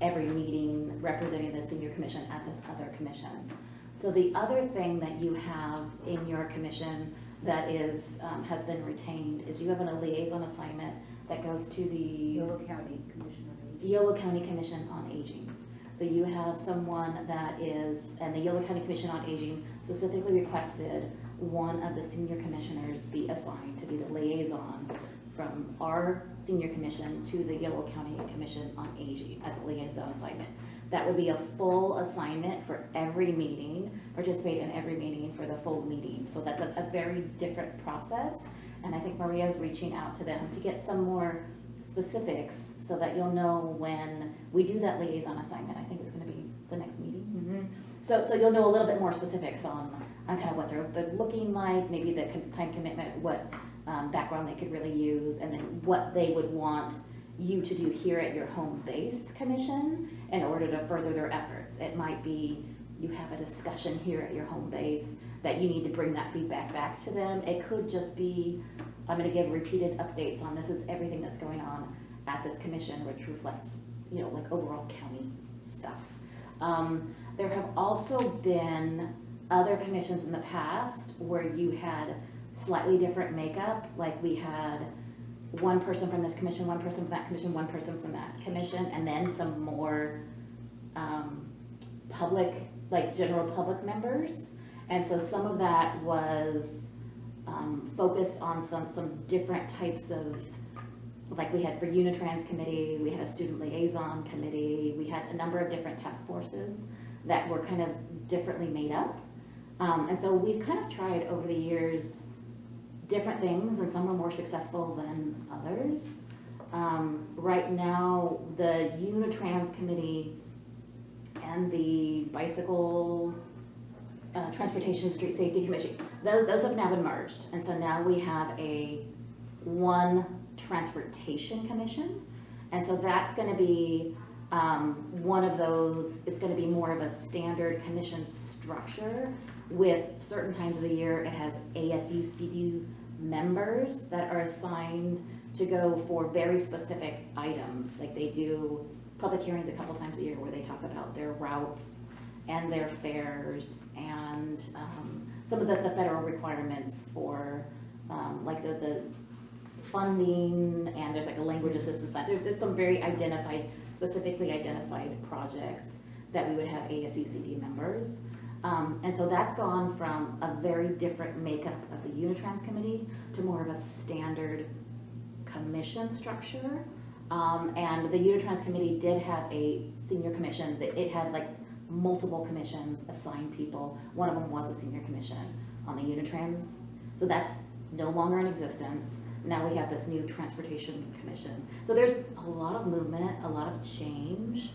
every meeting representing the senior commission at this other commission. So the other thing that you have in your commission that is, has been retained is you have a liaison assignment that goes to the Yolo County Commission on Aging. Yolo County Commission on Aging. So you have someone that is, and the Yolo County Commission on Aging specifically requested one of the senior commissioners be assigned to be the liaison from our senior commission to the Yolo County Commission on Aging as a liaison assignment. That would be a full assignment for every meeting, participate in every meeting for the full meeting. So that's a very different process. And I think Maria's reaching out to them to get some more specifics so that you'll know when we do that liaison assignment. I think it's gonna be the next meeting. So you'll know a little bit more specifics on kind of what they're looking like, maybe the time commitment, what background they could really use, and then what they would want you to do here at your home base commission in order to further their efforts. It might be you have a discussion here at your home base that you need to bring that feedback back to them. It could just be, I'm gonna give repeated updates on this is everything that's going on at this commission, which reflects, you know, like overall county stuff. There have also been other commissions in the past where you had slightly different makeup, like we had one person from this commission, one person from that commission, one person from that commission, and then some more public, like general public members. And so some of that was focused on some different types of, like we had for Unitrans committee, we had a student liaison committee, we had a number of different task forces that were kind of differently made up. And so we've kind of tried over the years different things, and some are more successful than others. Right now, the Unitrans committee and the bicycle transportation street safety commission, those have now been merged. And so now we have one transportation commission. And so that's gonna be one of those, it's gonna be more of a standard commission structure with certain times of the year. It has ASUCD members that are assigned to go for very specific items. Like they do public hearings a couple times a year where they talk about their routes and their fares and some of the federal requirements for like the funding, and there's like a language assistance plan. There's some very specifically identified projects that we would have ASUCD members. And so that's gone from a very different makeup of the Unitrans committee to more of a standard commission structure. And the Unitrans committee did have a senior commission that it had like multiple commissions assigned people. One of them was a senior commission on the Unitrans. So that's no longer in existence. Now we have this new transportation commission. So there's a lot of movement, a lot of change.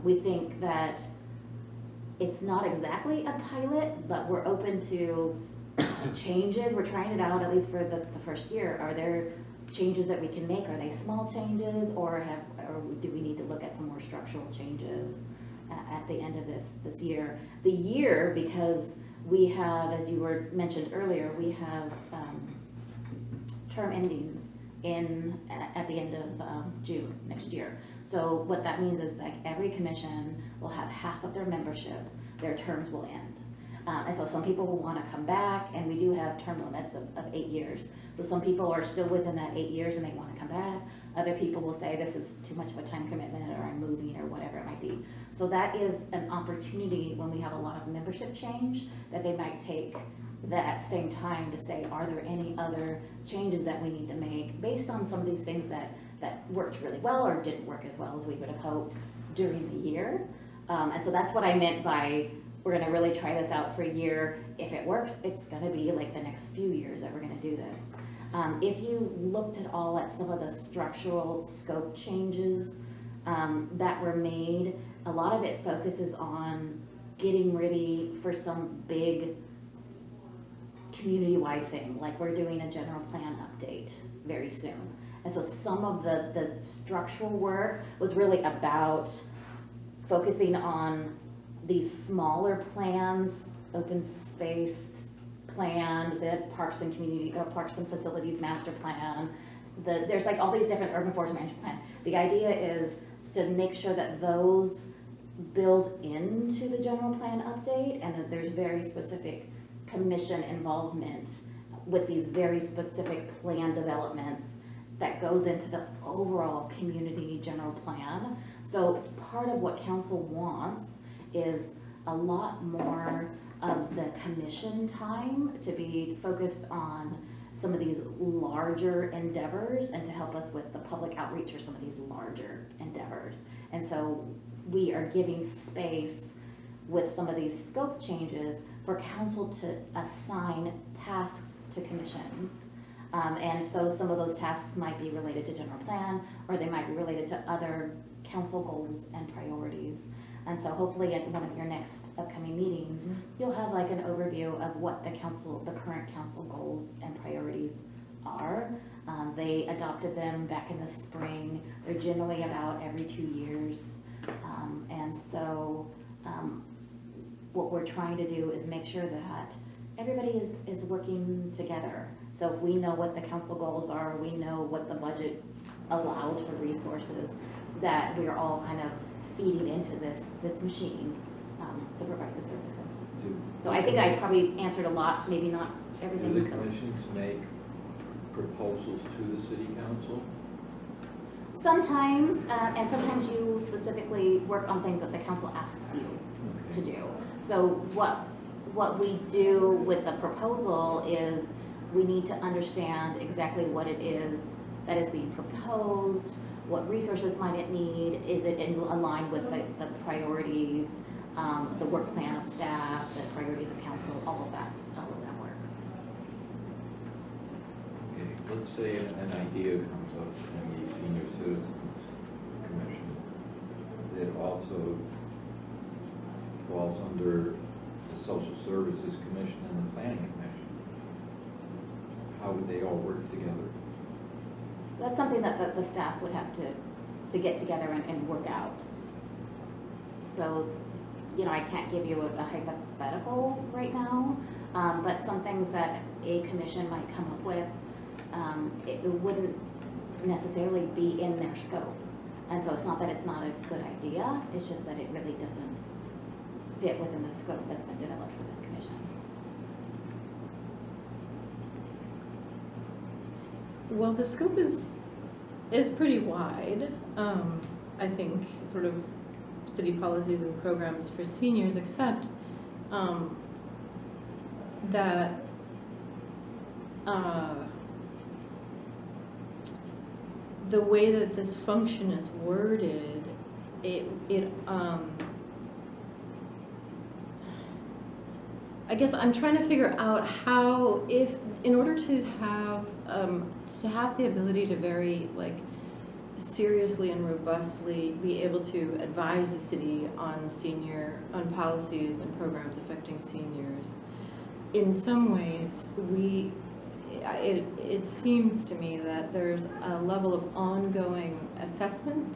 We think that it's not exactly a pilot, but we're open to changes. We're trying it out at least for the first year. Are there changes that we can make? Are they small changes, or do we need to look at some more structural changes at the end of this year? The year, because we have, as you were mentioned earlier, we have term endings at the end of June next year. So what that means is like every commission will have half of their membership, their terms will end. And so some people will want to come back, and we do have term limits of 8 years. So some people are still within that 8 years and they want to come back. Other people will say this is too much of a time commitment, or I'm moving, or whatever it might be. So that is an opportunity when we have a lot of membership change that they might take that same time to say, are there any other changes that we need to make based on some of these things that worked really well or didn't work as well as we would have hoped during the year. And so that's what I meant by we're gonna really try this out for a year. If it works, it's gonna be like the next few years that we're gonna do this. If you looked at all at some of the structural scope changes that were made, a lot of it focuses on getting ready for some big community-wide thing, like we're doing a general plan update very soon. And so some of the structural work was really about focusing on these smaller plans, open space plan, the parks and facilities master plan, there's like all these different urban forest management plan. The idea is to make sure that those build into the general plan update, and that there's very specific commission involvement with these very specific plan developments that goes into the overall community general plan. So part of what council wants is a lot more of the commission time to be focused on some of these larger endeavors and to help us with the public outreach for some of these larger endeavors. And so we are giving space with some of these scope changes for council to assign tasks to commissions. And so some of those tasks might be related to general plan, or they might be related to other council goals and priorities. And so hopefully at one of your next upcoming meetings, you'll have like an overview of what the current council goals and priorities are. They adopted them back in the spring. They're generally about every 2 years. And so what we're trying to do is make sure that everybody is working together. So if we know what the council goals are, we know what the budget allows for resources, that we are all kind of feeding into this machine to provide the services. So I think I probably answered a lot, maybe not everything. Do the commissions make proposals to the city council? Sometimes, and sometimes you specifically work on things that the council asks you to do. So what we do with the proposal is we need to understand exactly what it is that is being proposed, what resources might it need, is it aligned with the priorities, the work plan of staff, the priorities of council, all of that work. Okay, let's say an idea comes up in the Senior Citizens Commission that also falls under the Social Services Commission and the Planning Commission. How would they all work together? That's something that the staff would have to get together and work out. So, I can't give you a hypothetical right now, but some things that a commission might come up with, it wouldn't necessarily be in their scope. And so it's not that it's not a good idea, it's just that it really doesn't fit within the scope that's been developed for this commission. Well, the scope is pretty wide. I think sort of city policies and programs for seniors, except that the way that this function is worded, I guess I'm trying to figure out how, if in order to have the ability to very seriously and robustly be able to advise the city on policies and programs affecting seniors, in some ways it seems to me that there's a level of ongoing assessment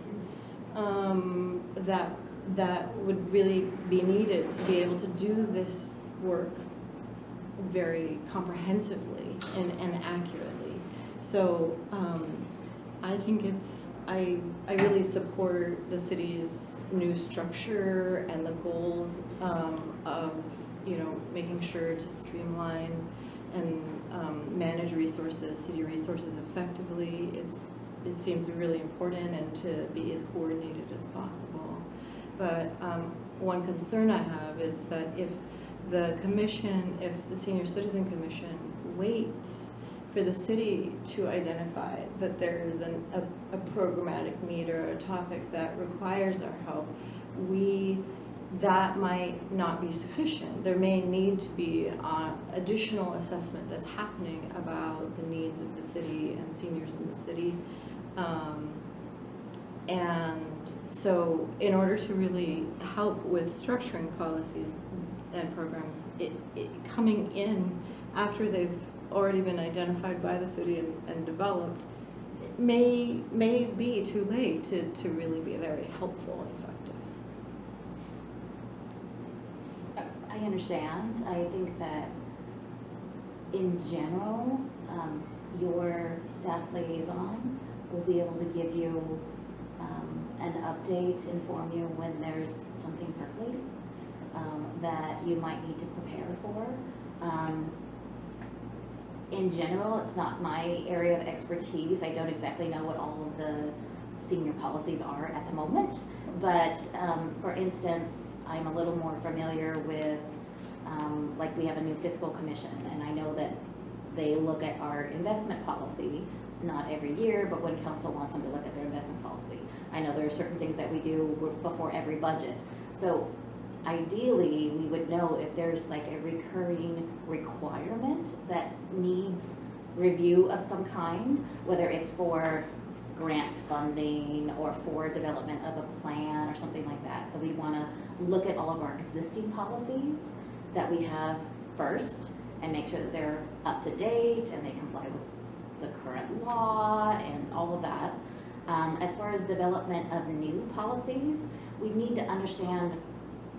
that would really be needed to be able to do this work very comprehensively and accurately. So I think I really support the city's new structure and the goals of making sure to streamline and manage city resources effectively. It seems really important, and to be as coordinated as possible. But one concern I have is that if the Senior Citizen Commission waits for the city to identify that there is a programmatic need or a topic that requires our help, that might not be sufficient. There may need to be additional assessment that's happening about the needs of the city and seniors in the city. And so in order to really help with structuring policies and programs, it coming in after they've already been identified by the city and developed, it may be too late to really be very helpful and effective. I understand. I think that in general, your staff liaison will be able to give you an update, inform you when there's something percolating that you might need to prepare for. In general, it's not my area of expertise. I don't exactly know what all of the senior policies are at the moment, but for instance, I'm a little more familiar with, like we have a new fiscal commission, and I know that they look at our investment policy, not every year, but when council wants them to look at their investment policy. I know there are certain things that we do before every budget. So ideally, we would know if there's like a recurring requirement that needs review of some kind, whether it's for grant funding or for development of a plan or something like that. So we want to look at all of our existing policies that we have first and make sure that they're up to date and they comply with the current law and all of that. As far as development of new policies, we need to understand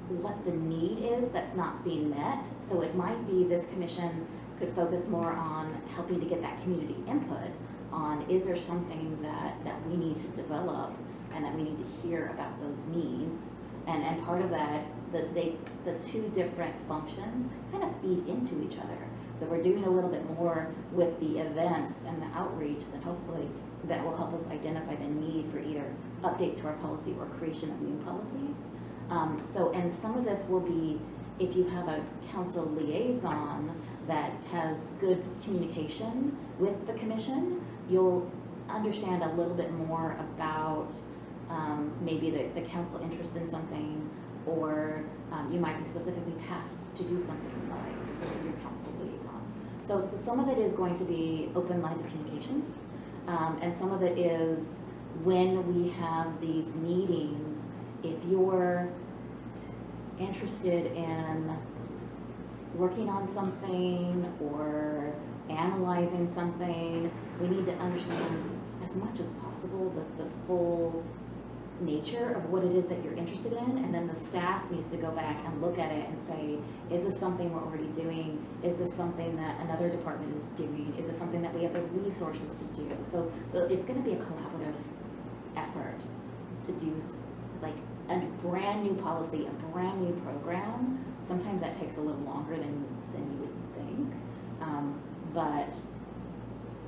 what the need is that's not being met. So it might be this commission could focus more on helping to get that community input on, is there something that we need to develop and that we need to hear about those needs. And part of that, the two different functions kind of feed into each other. So we're doing a little bit more with the events and the outreach, then hopefully that will help us identify the need for either updates to our policy or creation of new policies. And some of this will be, if you have a council liaison that has good communication with the commission, you'll understand a little bit more about maybe the council interest in something, or you might be specifically tasked to do something like your council liaison. So some of it is going to be open lines of communication, and some of it is when we have these meetings, if you're interested in working on something or analyzing something, we need to understand as much as possible the full nature of what it is that you're interested in, and then the staff needs to go back and look at it and say, is this something we're already doing? Is this something that another department is doing? Is this something that we have the resources to do? So it's going to be a collaborative effort to do like a brand new policy, a brand new program. Sometimes that takes a little longer than you would think, but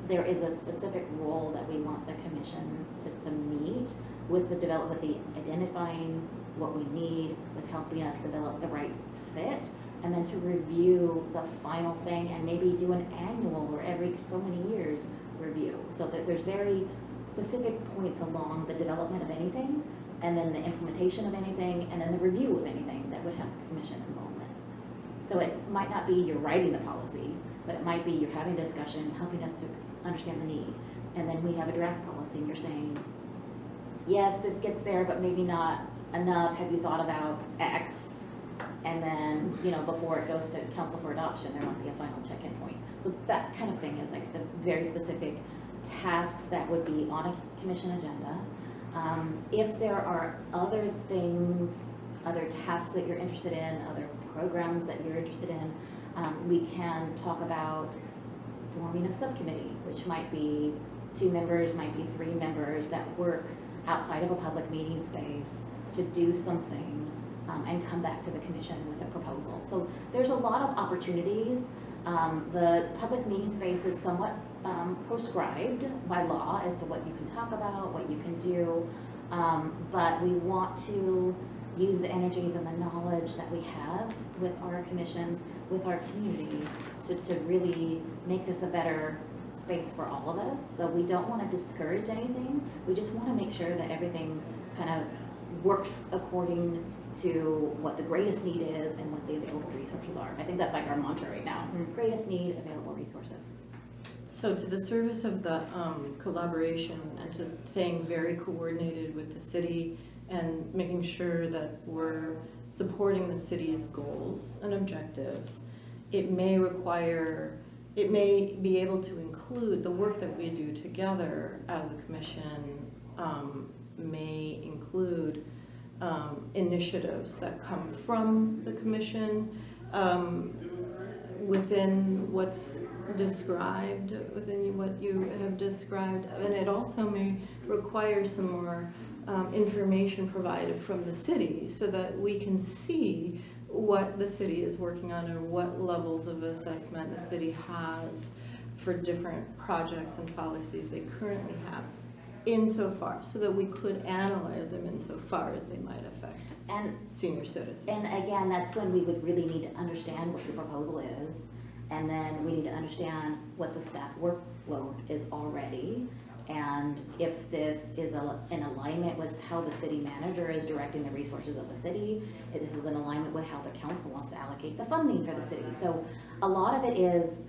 there is a specific role that we want the commission to meet with the identifying what we need, with helping us develop the right fit, and then to review the final thing and maybe do an annual or every so many years review. So that there's very specific points along the development of anything, and then the implementation of anything, and then the review of anything that would have commission involvement. So it might not be you're writing the policy, but it might be you're having a discussion, helping us to understand the need. And then we have a draft policy and you're saying, yes, this gets there, but maybe not enough. Have you thought about X? And then, before it goes to council for adoption, there might be a final check-in point. So that kind of thing is like the very specific tasks that would be on a commission agenda. If there are other things, other tasks that you're interested in, other programs that you're interested in, we can talk about forming a subcommittee, which might be 2 members, might be 3 members that work outside of a public meeting space to do something and come back to the commission with a proposal. So there's a lot of opportunities. The public meeting space is somewhat prescribed by law as to what you can talk about, what you can do, but we want to use the energies and the knowledge that we have with our commissions, with our community, to really make this a better space for all of us. So we don't want to discourage anything. We just want to make sure that everything kind of works according to what the greatest need is and what the available resources are. I think that's like our mantra right now. Greatest need, available resources. So to the service of the collaboration and to staying very coordinated with the city and making sure that we're supporting the city's goals and objectives, it may be able to include the work that we do together as a commission, may include initiatives that come from the commission within what's described, within what you have described, and it also may require some more information provided from the city so that we can see what the city is working on or what levels of assessment the city has for different projects and policies they currently have insofar, so that we could analyze them insofar as they might affect And senior citizens. And again, that's when we would really need to understand what your proposal is. And then we need to understand what the staff workload is already. And if this is in alignment with how the city manager is directing the resources of the city, if this is in alignment with how the council wants to allocate the funding for the city. So a lot of it is,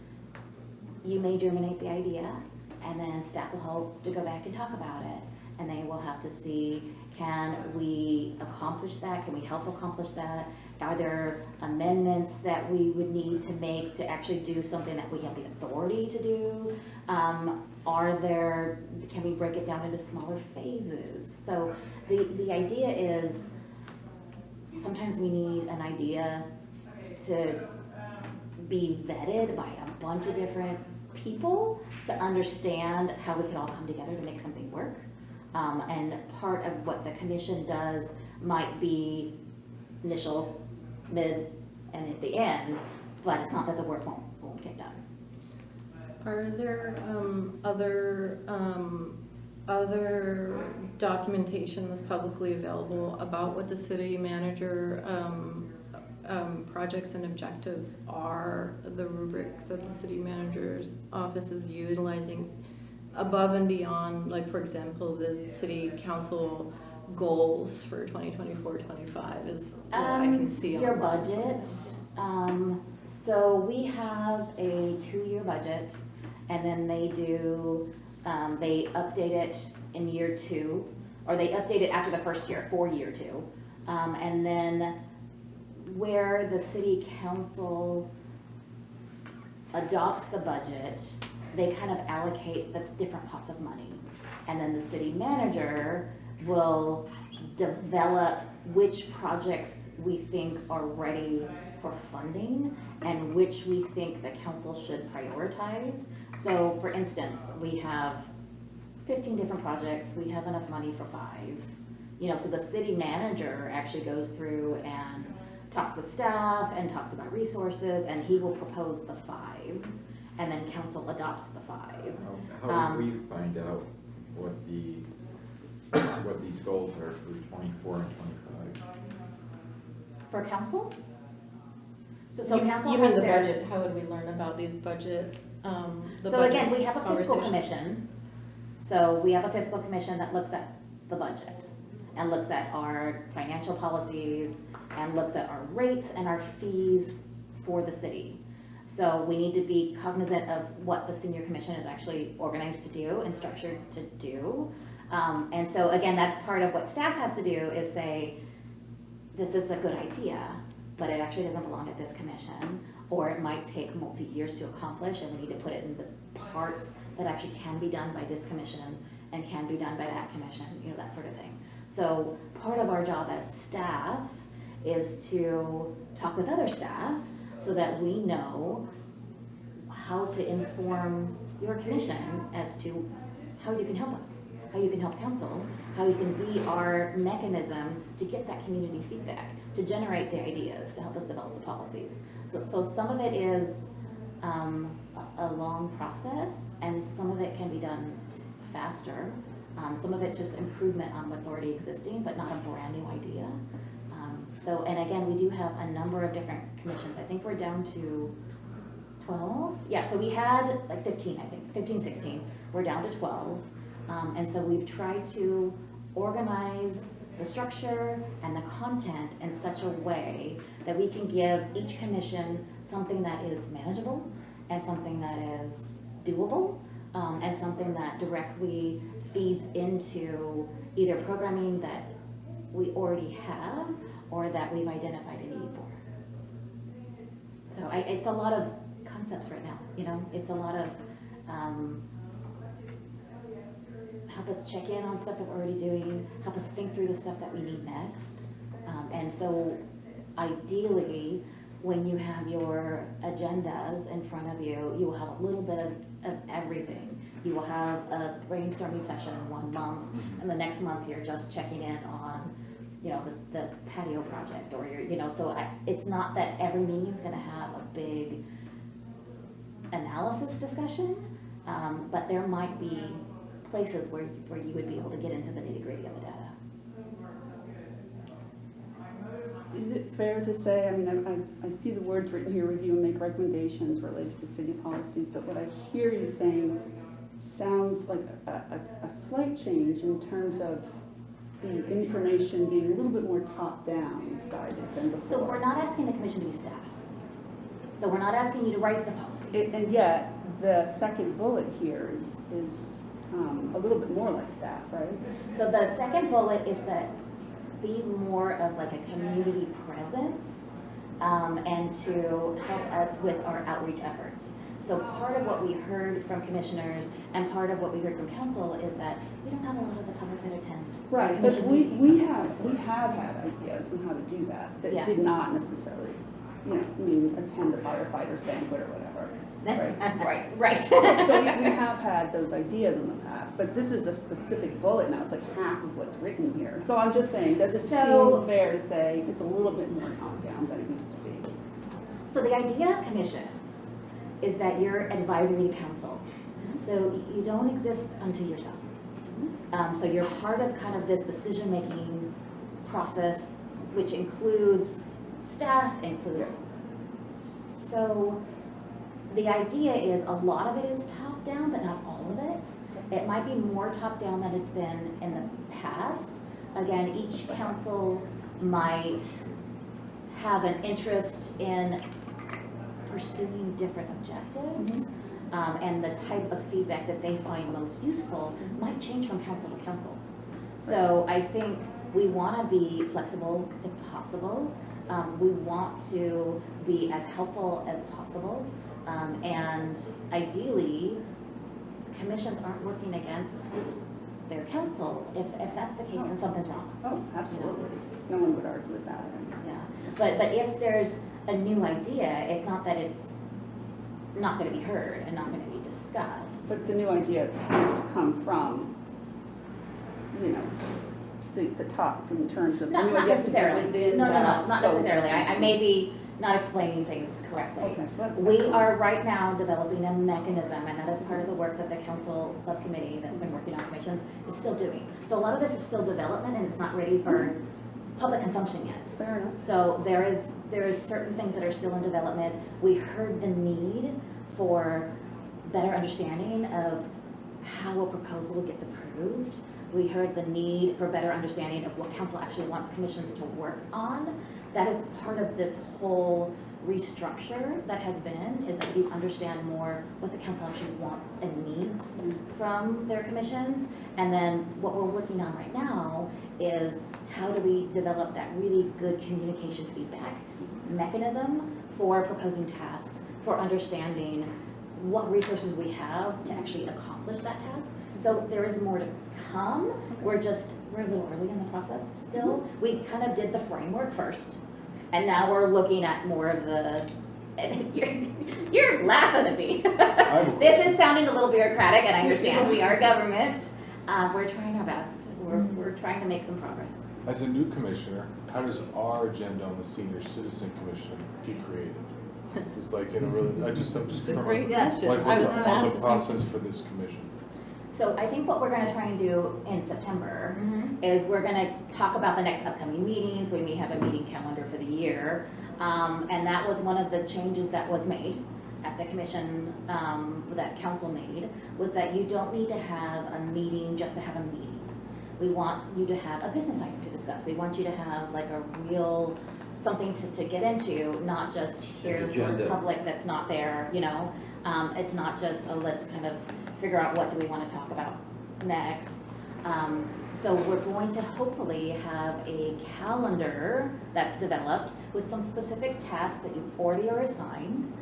you may germinate the idea, and then staff will hope to go back and talk about it. And they will have to see, can we accomplish that? Can we help accomplish that? Are there amendments that we would need to make to actually do something that we have the authority to do? Can we break it down into smaller phases? So the idea is, sometimes we need an idea to be vetted by a bunch of different people to understand how we can all come together to make something work. And part of what the commission does might be initial, mid, and at the end, but it's not that the work won't get done. Are there other documentation that's publicly available about what the city manager projects and objectives are, the rubric that the city manager's office is utilizing above and beyond, like, for example, the city council goals for 2024-25 is what I can see on Your the budget, so we have a 2-year budget, and then they update it in year 2, or they update it after the first year, for year 2. And then where the city council adopts the budget, they kind of allocate the different pots of money. And then the city manager will develop which projects we think are ready for funding and which we think the council should prioritize. So for instance, we have 15 different projects, we have enough money for 5. So the city manager actually goes through and talks with staff and talks about resources, and he will propose the 5, and then council adopts the 5. How do we find out what these goals are for 24 and 25? For council? So You council mean has the their. budget? How would we learn about these budget? So again, we have a fiscal conversation? commission. So we have a fiscal commission that looks at the budget and looks at our financial policies and looks at our rates and our fees for the city. So we need to be cognizant of what the senior commission is actually organized to do and structured to do. And so again, that's part of what staff has to do, is say, this is a good idea, but it actually doesn't belong at this commission, or it might take multi-years to accomplish, and we need to put it in the parts that actually can be done by this commission and can be done by that commission, that sort of thing. So part of our job as staff is to talk with other staff so that we know how to inform your commission as to how you can help us, how you can help council, how you can be our mechanism to get that community feedback, to generate the ideas, to help us develop the policies. So some of it is a long process, and some of it can be done faster. Some of it's just improvement on what's already existing, but not a brand new idea. And again, we do have a number of different commissions. I think we're down to 12. Yeah, so we had like 15, I think, 15, 16. We're down to 12. And so we've tried to organize the structure and the content in such a way that we can give each commission something that is manageable and something that is doable, and something that directly feeds into either programming that we already have or that we've identified a need for. So it's a lot of concepts right now, it's a lot of help us check in on stuff that we're already doing, help us think through the stuff that we need next. And so ideally, when you have your agendas in front of you, you will have a little bit of everything. You will have a brainstorming session 1 month, and the next month you're just checking in on, you know, the patio project, or you're, you know, so it's not that every meeting's gonna have a big analysis discussion, but there might be places where you would be able to get into the nitty-gritty of the data. Is it fair to say, I mean, I see the words written here, review and make recommendations related to city policies, but what I hear you saying sounds like a slight change in terms of the information being a little bit more top-down guided than before. So we're not asking the commission to be staff. So we're not asking you to write the policies. And yet, the second bullet here is a little bit more like staff, right? So the second bullet is to be more of like a community presence, and to help us with our outreach efforts. So part of what we heard from commissioners and part of what we heard from council is that we don't have a lot of the public that attend. Right, but commission we meetings. have had ideas on how to do that Yeah. did not necessarily, you know, I mean, attend the firefighters banquet or whatever. Right. Right. So we have had those ideas in the past, but this is a specific bullet now. It's like half of what's written here. So I'm just saying, does it So- seem fair to say it's a little bit more top-down than it used to be? So the idea of commissions is that you're advisory to council. So you don't exist unto yourself. So you're part of kind of this decision-making process, which includes staff, includes. So the idea is a lot of it is top-down, but not all of it. It might be more top-down than it's been in the past. Again, each council might have an interest in pursuing different objectives, and the type of feedback that they find most useful might change from council to council. So I think we want to be flexible if possible. We want to be as helpful as possible. And ideally, commissions aren't working against their council. If that's the case, then something's wrong. Oh, absolutely. No one would argue with that. Yeah, but if there's a new idea, it's not that it's not going to be heard and not going to be discussed. But the new idea has to come from, you know, the top in terms of. the new Not ideas to be necessarily. written in No, that not scope. necessarily. I may be not explaining things correctly. Okay, that's We excellent. are right now developing a mechanism, and that is part of the work that the council subcommittee that's been working on commissions is still doing. So a lot of this is still development, and it's not ready for public consumption yet. Fair enough. So there is certain things that are still in development. We heard the need for better understanding of how a proposal gets approved. We heard the need for better understanding of what council actually wants commissions to work on. That is part of this whole restructure that has been, is that you understand more what the council actually wants and needs from their commissions. And then what we're working on right now is how do we develop that really good communication feedback mechanism for proposing tasks, for understanding what resources we have to actually accomplish that task. So there is more to come. We're a little early in the process still. We kind of did the framework first, and now we're looking at more of the, you're laughing at me. This is sounding a little bureaucratic, and I understand we are government. We're trying our best. We're trying to make some progress. As a new commissioner, how does our agenda on the Senior Citizen Commission get created? Just like in a really, It's a from great question. like I what's was gonna ask the the same process for this commission? So I think what we're gonna try and do in September is we're gonna talk about the next upcoming meetings. We may have a meeting calendar for the year. And that was one of the changes that was made at the commission, that council made, was that you don't need to have a meeting just to have a meeting. We want you to have a business item to discuss. We want you to have like a real, something to get into, not just here for Agenda. public that's not there, you know? It's not just, oh, let's kind of figure out what do we want to talk about next. So we're going to hopefully have a calendar that's developed with some specific tasks that you already are assigned.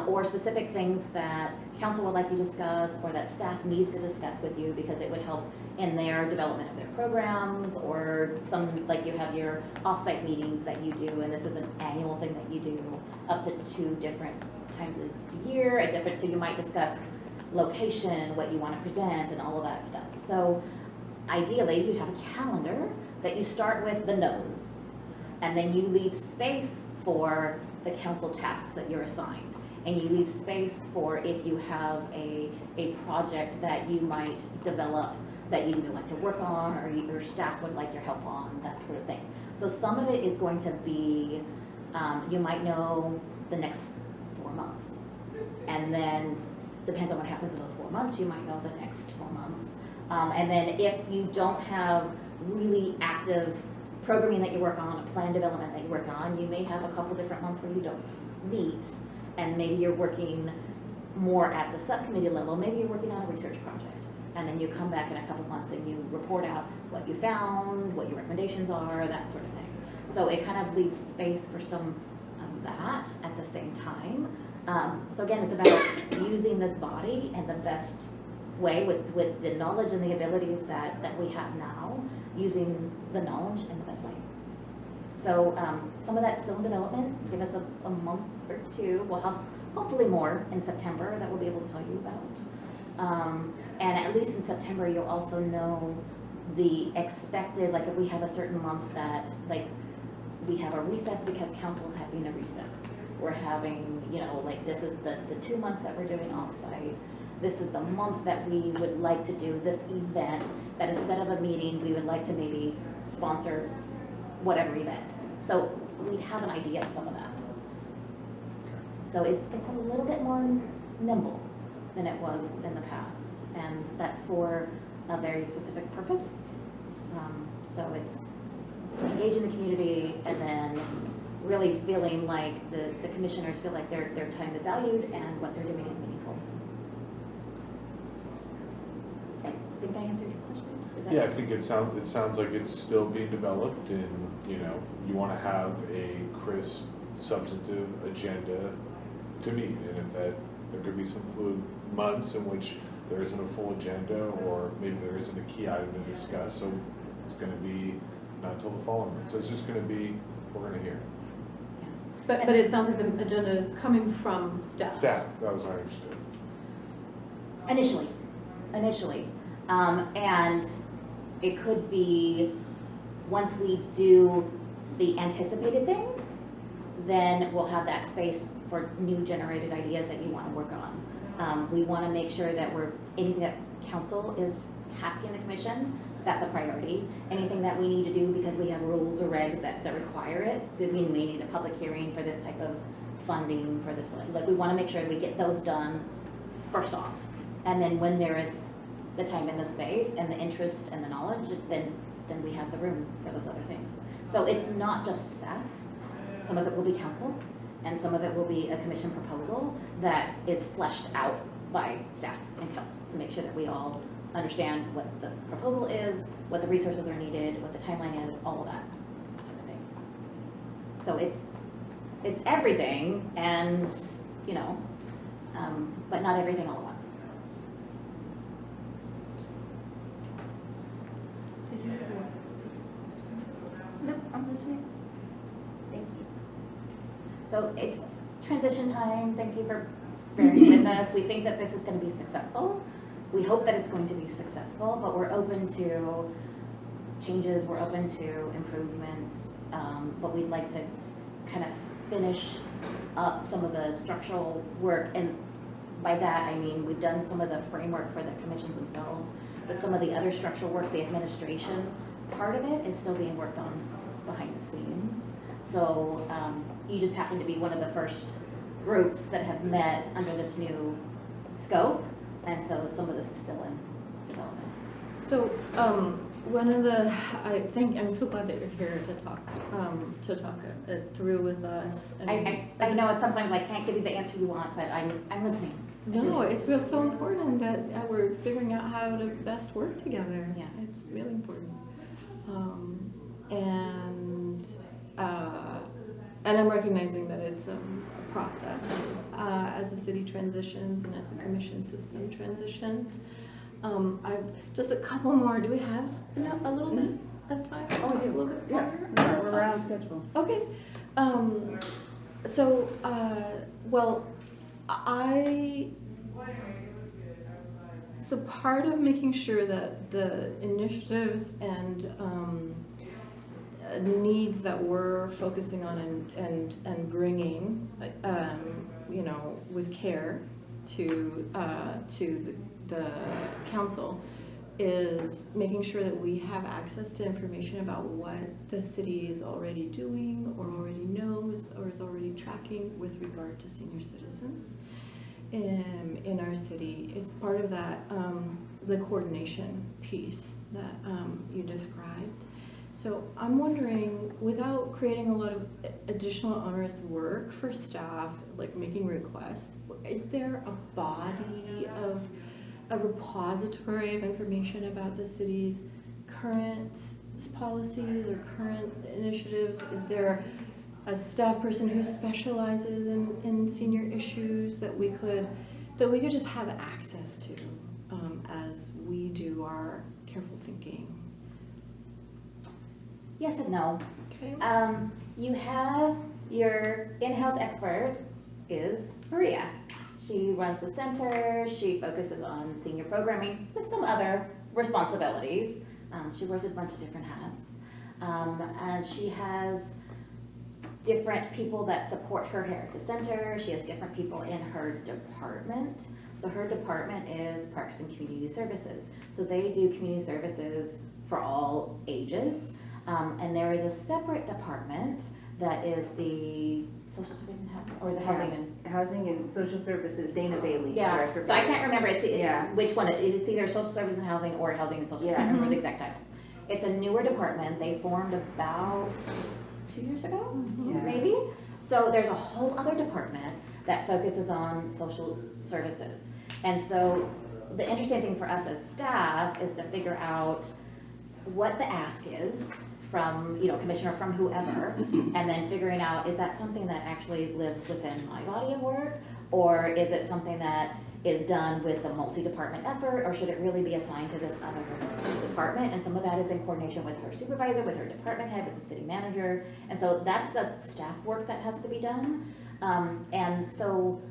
or specific things that council would like you to discuss or that staff needs to discuss with you because it would help in their development of their programs, or some, like you have your off-site meetings that you do, and this is an annual thing that you do up to 2 different times a year, so you might discuss location, what you want to present, and all of that stuff. So ideally, you'd have a calendar that you start with the knowns, and then you leave space for the council tasks that you're assigned. And you leave space for if you have a project that you might develop that you'd like to work on, or your staff would like your help on, that sort of thing. So some of it is going to be, you might know the next 4 months. And then, depends on what happens in those 4 months, you might know the next 4 months. And then if you don't have really active programming that you work on, a plan development that you work on, you may have a couple different months where you don't meet, and maybe you're working more at the subcommittee level, maybe you're working on a research project, and then you come back in a couple months and you report out what you found, what your recommendations are, that sort of thing. So it kind of leaves space for some of that at the same time. So again, it's about using this body in the best way with the knowledge and the abilities that we have now, using the knowledge in the best way. So some of that's still in development. Give us a month or 2. We'll have hopefully more in September that we'll be able to tell you about. And at least in September, you'll also know the expected, like if we have a certain month that, like, we have a recess because council having a recess. We're having, you know, like this is the 2 months that we're doing offsite. This is the month that we would like to do this event, that instead of a meeting, we would like to maybe sponsor whatever event. So we'd have an idea of some of that. So it's a little bit more nimble than it was in the past. And that's for a very specific purpose. So it's engaging the community and then really feeling like the commissioners feel like their time is valued and what they're doing is meaningful. I think I answered your question. Yeah, I think it sounds like it's still being developed, and you know, you want to have a crisp, substantive agenda to meet, and if that, there could be some fluid months in which there isn't a full agenda, or maybe there isn't a key item to discuss, so it's going to be not until the following month. So it's just going to be, we're going to hear. But it sounds like the agenda is coming from staff. Staff, that was how I understood. Initially. And it could be, once we do the anticipated things, then we'll have that space for new generated ideas that you want to work on. We want to make sure that anything that council is tasking the commission, that's a priority. Anything that we need to do because we have rules or regs that require it, that we may need a public hearing for this type of funding for this one. Like, we want to make sure we get those done first off. And then when there is the time and the space and the interest and the knowledge, then we have the room for those other things. So it's not just staff. Some of it will be council, and some of it will be a commission proposal that is fleshed out by staff and council to make sure that we all understand what the proposal is, what the resources are needed, what the timeline is, all of that sort of thing. So it's everything, and you know, but not everything all at once. Nope, I'm listening. Thank you. So it's transition time. Thank you for bearing with us. We think that this is going to be successful. We hope that it's going to be successful, but we're open to changes. We're open to improvements, but we'd like to kind of finish up some of the structural work. And by that, I mean, we've done some of the framework for the commissions themselves, but some of the other structural work, the administration part of it, is still being worked on behind the scenes. So you just happen to be one of the first groups that have met under this new scope, and so some of this is still in development. So I'm so glad that you're here to talk it through with us. I know sometimes I can't give you the answer you want, but I'm listening. No, it's real so important that we're figuring out how to best work together. Yeah. It's really important. and I'm recognizing that it's a process as the city transitions and as the commission system transitions. I've just a couple more. Do we have a little bit of time? to talk a little bit Yeah, longer? yeah, That's we're fine. around schedule. Okay. Well, so part of making sure that the initiatives and needs that we're focusing on and bringing, with care to the council is making sure that we have access to information about what the city is already doing or already knows or is already tracking with regard to senior citizens in our city. It's part of that, the coordination piece that you described. So I'm wondering, without creating a lot of additional onerous work for staff, like making requests, is there a body of a repository of information about the city's current policies or current initiatives? Is there a staff person who specializes in senior issues that we could just have access to as we do our careful thinking? Yes and no. Okay. You have your in-house expert is Maria. She runs the center, she focuses on senior programming with some other responsibilities. She wears a bunch of different hats. And she has different people that support her here at the center. She has different people in her department. So her department is Parks and Community Services. So they do community services for all ages. And there is a separate department that is the social services and housing, or is it housing and? Housing and Social Services, Dana Bailey, Yeah, Director. so I can't remember Yeah. which one, it's either social services and housing or housing and social, I can't remember the exact title. It's a newer department, they formed about 2 years ago, Yeah. maybe? So there's a whole other department that focuses on social services. And so the interesting thing for us as staff is to figure out what the ask is from, commissioner, from whoever, and then figuring out, is that something that actually lives within my body of work? Or is it something that is done with a multi-department effort, or should it really be assigned to this other department? And some of that is in coordination with her supervisor, with her department head, with the city manager. And so that's the staff work that has to be done. And so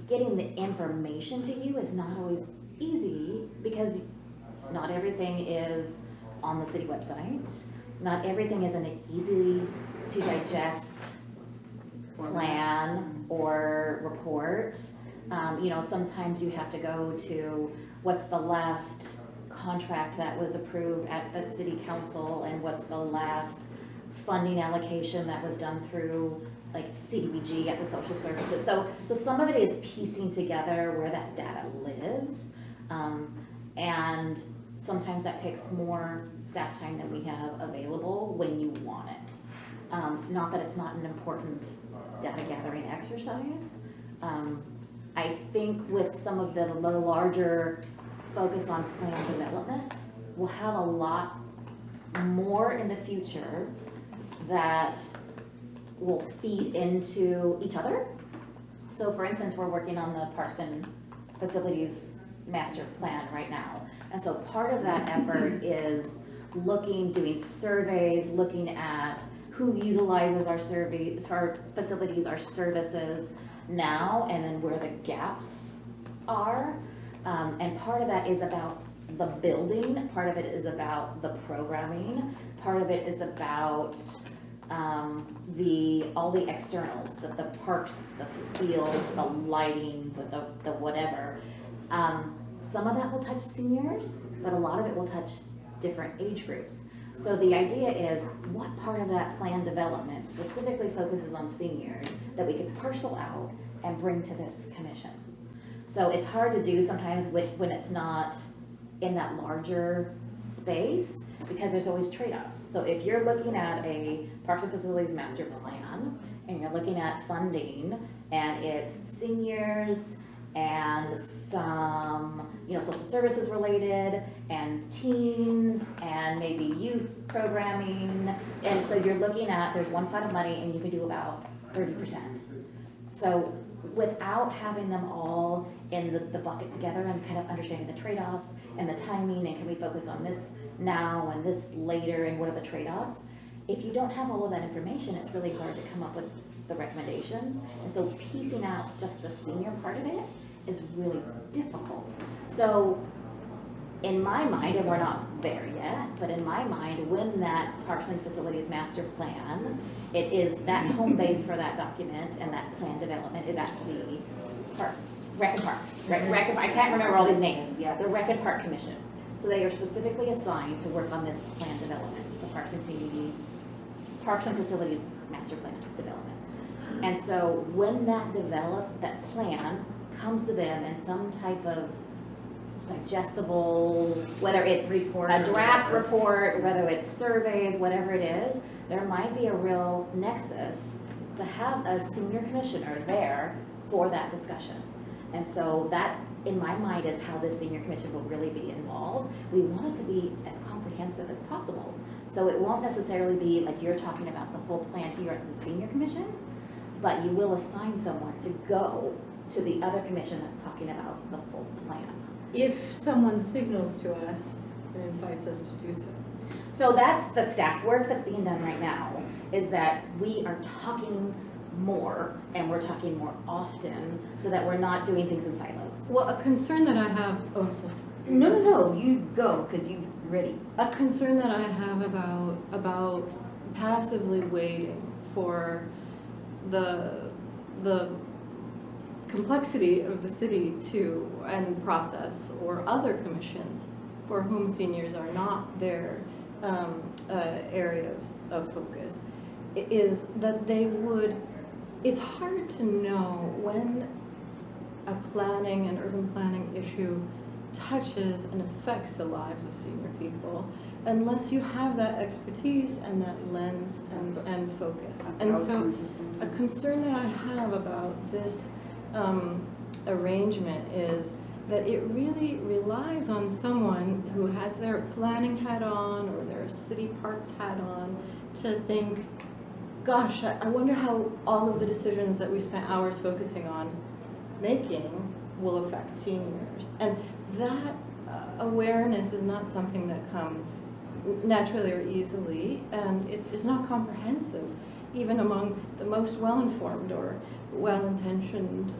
getting the information to you is not always easy, because not everything is on the city website. Not everything is an easy to digest plan or report. Sometimes you have to go to what's the last contract that was approved at the city council, and what's the last funding allocation that was done through like CDBG at the social services. So some of it is piecing together where that data lives. And sometimes that takes more staff time than we have available when you want it. Not that it's not an important data gathering exercise. I think with some of the larger focus on plan development, we'll have a lot more in the future that will feed into each other. So for instance, we're working on the Parks and Facilities Master Plan right now. And so part of that effort is doing surveys, looking at who utilizes our facilities, our services now, and then where the gaps are. And part of that is about the building, part of it is about the programming, part of it is about all the externals, the parks, the fields, the lighting, the whatever. Some of that will touch seniors, but a lot of it will touch different age groups. So the idea is, what part of that plan development specifically focuses on seniors that we could parcel out and bring to this commission? So it's hard to do sometimes when it's not in that larger space, because there's always trade-offs. So if you're looking at a Parks and Facilities Master Plan, and you're looking at funding, and it's seniors and some, social services related, and teens, and maybe youth programming. And so you're looking at, there's one pot of money and you can do about 30%. So without having them all in the bucket together and kind of understanding the trade-offs and the timing, and can we focus on this now and this later, and what are the trade-offs? If you don't have all of that information, it's really hard to come up with the recommendations. And so piecing out just the senior part of it is really difficult. So in my mind, and we're not there yet, but in my mind, when that Parks and Facilities Master Plan, it is that home base for that document, and that plan development is at the park, Rec and Park. I can't remember all these names. Yeah. The Rec and Park Commission. So they are specifically assigned to work on this plan development, the Parks and Facilities Master Plan development. And so when that plan comes to them in some type of digestible, whether it's Report a or draft whatever. report, whether it's surveys, whatever it is, there might be a real nexus to have a senior commissioner there for that discussion. And so that, in my mind, is how this senior commission will really be involved. We want it to be as comprehensive as possible. So it won't necessarily be like you're talking about the full plan here at the senior commission, but you will assign someone to go to the other commission that's talking about the full plan. If someone signals to us and invites us to do so. So that's the staff work that's being done right now, is that we are talking more and we're talking more often so that we're not doing things in silos. Well, a concern that I have, oh, I'm so sorry. No, you go, because you're ready. A concern that I have about passively waiting for the complexity of the city and process, or other commissions for whom seniors are not their areas of focus, is that it's hard to know when a planning and urban planning issue touches and affects the lives of senior people unless you have that expertise and that lens and focus. And so a concern that I have about this arrangement is that it really relies on someone who has their planning hat on or their city parks hat on to think, gosh, I wonder how all of the decisions that we spent hours focusing on making will affect seniors. And that awareness is not something that comes naturally or easily, and it's not comprehensive, even among the most well-informed or well-intentioned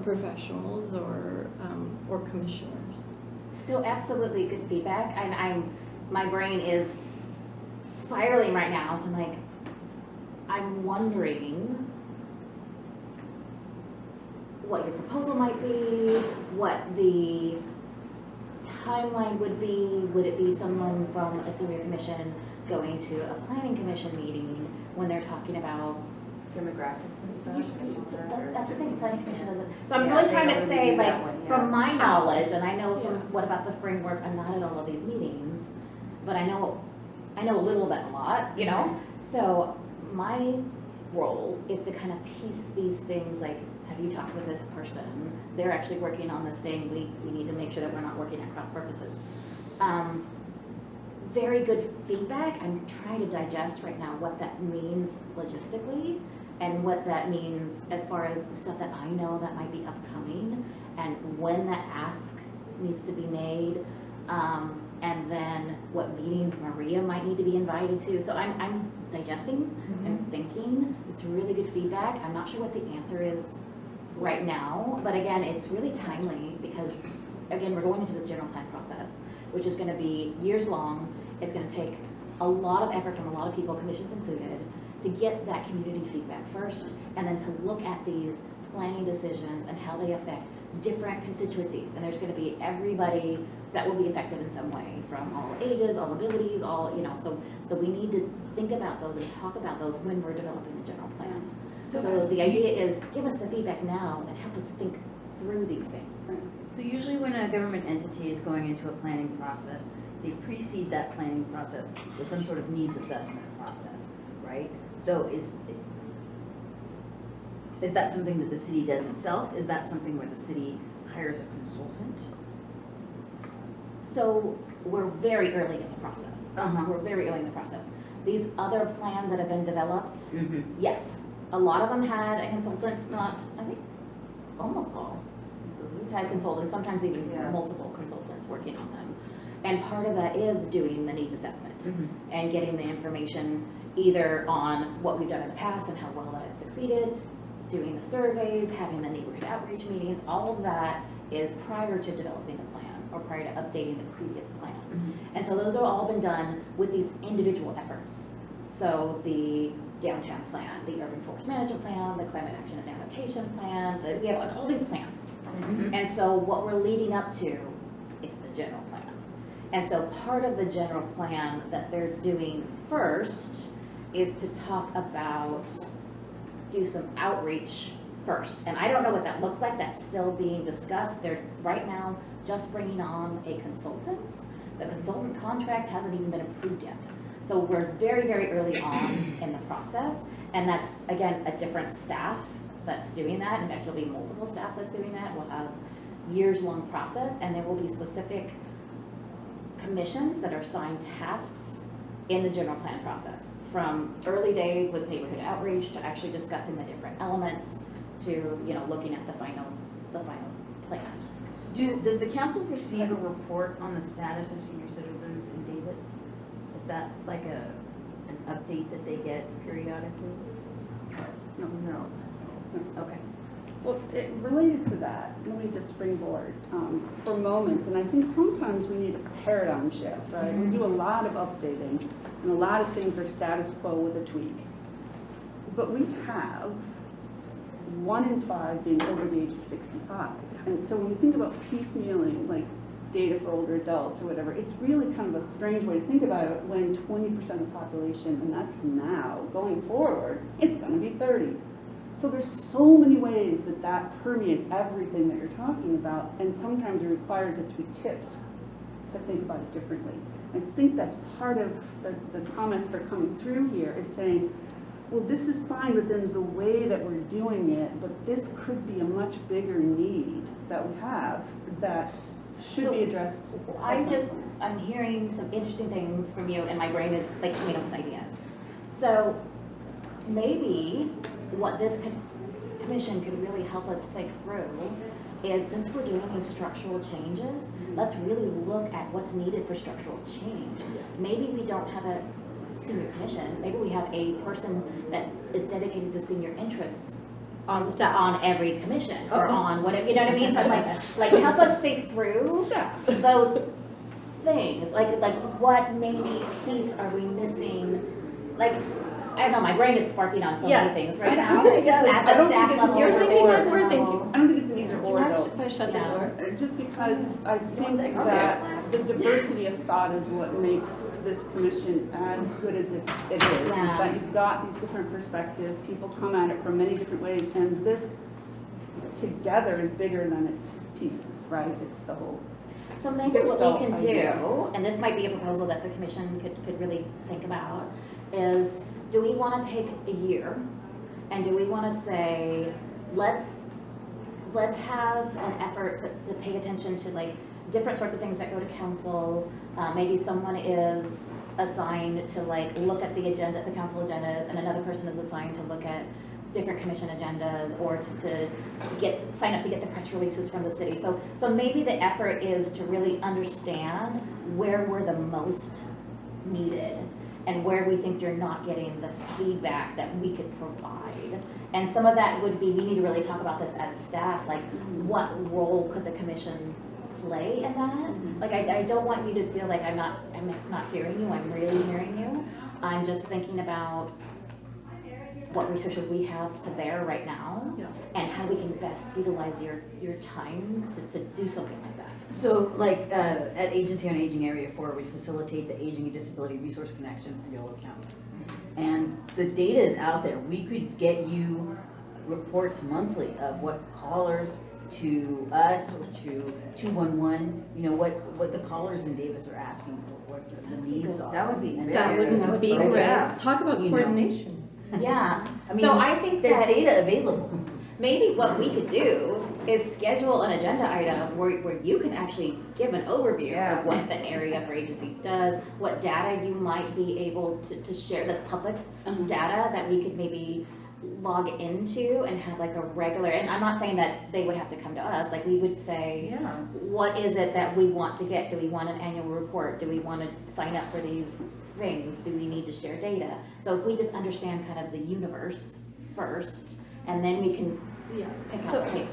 professionals or commissioners. No, absolutely good feedback, and my brain is spiraling right now, so I'm wondering what your proposal might be, what the timeline would be. Would it be someone from a senior commission going to a planning commission meeting when they're talking about Demographics and stuff. that's the thing, planning commission doesn't. So I'm Yeah, really they trying to don't say, do that one, yeah. from my knowledge, and I know what about the framework, I'm not at all of these meetings, but I know a little about a lot, So my role is to kind of piece these things, like, have you talked with this person? They're actually working on this thing. We need to make sure that we're not working at cross purposes. Very good feedback. I'm trying to digest right now what that means logistically and what that means as far as the stuff that I know that might be upcoming and when that ask needs to be made, and then what meetings Maria might need to be invited to. So I'm digesting and thinking. It's really good feedback. I'm not sure what the answer is right now, but again, it's really timely because, again, we're going into this general plan process, which is going to be years long. It's going to take a lot of effort from a lot of people, commissions included, to get that community feedback first, and then to look at these planning decisions and how they affect different constituencies. And there's going to be everybody that will be affected in some way, from all ages, all abilities, so we need to think about those and talk about those when we're developing the general plan. So the idea is, give us the feedback now and help us think through these things. So usually when a government entity is going into a planning process, they precede that planning process with some sort of needs assessment process, right? So Is that something that the city does itself? Is that something where the city hires a consultant? So we're very early in the process. Uh-huh. We're very early in the process. These other plans that have been developed, Mm-hmm. yes, a lot of them had a consultant, not, I think, almost all had consultants, sometimes even Yeah. multiple consultants working on them. And part of that is doing the needs assessment Mm-hmm. and getting the information either on what we've done in the past and how well that has succeeded, doing the surveys, having the neighborhood outreach meetings, all of that is prior to developing the plan or prior to updating the previous plan. Mm-hmm. And so those have all been done with these individual efforts. So the downtown plan, the urban forest management plan, the climate action and adaptation plan, we have like all these plans. Mm-hmm. And so what we're leading up to is the general plan. And so part of the general plan that they're doing first is to talk about, do some outreach first. And I don't know what that looks like, that's still being discussed. They're right now just bringing on a consultant. The consultant contract hasn't even been approved yet. So we're very, very early on in the process. And that's, again, a different staff that's doing that. In fact, there'll be multiple staff that's doing that. We'll have years-long process, and there will be specific commissions that are assigned tasks in the general plan process. From early days with neighborhood outreach to actually discussing the different elements to, you know, looking at the final plan. Does the council receive a report on the status of senior citizens in Davis? Is that like an update that they get periodically? No. Okay. Well, related to that, let me just springboard for a moment, and I think sometimes we need a paradigm shift, right? We do a lot of updating, and a lot of things are status quo with a tweak. But we have 1 in 5 being over the age of 65. And so when we think about piecemealing, like data for older adults or whatever, it's really kind of a strange way to think about it when 20% of the population, and that's now, going forward, it's gonna be 30. So there's so many ways that that permeates everything that you're talking about, and sometimes it requires it to be tipped to think about it differently. I think that's part of the comments that are coming through here is saying, well, this is fine within the way that we're doing it, but this could be a much bigger need that we have that should be addressed. I'm hearing some interesting things from you, and my brain is like coming up with ideas. So maybe what this commission could really help us think through is, since we're doing these structural changes, let's really look at what's needed for structural change. Maybe we don't have a senior commission, maybe we have a person that is dedicated to senior interests on every commission or on whatever, you know what I mean? So I'm like help us think through those things, like what maybe piece are we missing? Like, I don't know, my brain is sparking on so many things right now. Yes. At the staff level. You're thinking or like we're level. thinking. I don't think it's an either Do you or mind though. if I shut the Yeah. door? Just because I think that the diversity of thought is what makes this commission as good as it is. Is Yeah. that you've got these different perspectives, people come at it from many different ways, and this together is bigger than its pieces, right? It's the whole. So maybe what Gestalt we can idea. do, and this might be a proposal that the commission could really think about, is do we want to take a year and do we want to say, let's have an effort to pay attention to like different sorts of things that go to council. Maybe someone is assigned to like look at the agenda, the council agendas, and another person is assigned to look at different commission agendas or to sign up to get the press releases from the city. So maybe the effort is to really understand where we're the most needed and where we think you're not getting the feedback that we could provide. And some of that would be, we need to really talk about this as staff, like what role could the commission play in that? Like I don't want you to feel like I'm not hearing you, I'm really hearing you. I'm just thinking about what resources we have to bear right now, and how we can best utilize your time to do something like that. So like at Agency on Aging Area 4, we facilitate the Aging and Disability Resource Connection for Yolo County. And the data is out there. We could get you reports monthly of what callers to us or to 211, you know, what the callers in Davis are asking for, what the needs are. That would be And That there is a would be focus, great. Talk about you know. coordination. Yeah, I mean, so I think there's that data available. maybe what we could do is schedule an agenda item where you can actually give an overview Yeah. of what the area for agency does, what data you might be able to share that's public data that we could maybe log into and have like a regular, and I'm not saying that they would have to come to us, like we would say, Yeah. what is it that we want to get? Do we want an annual report? Do we want to sign up for these things? Do we need to share data? So if we just understand kind of the universe first, and then we can Yeah, pick so out things.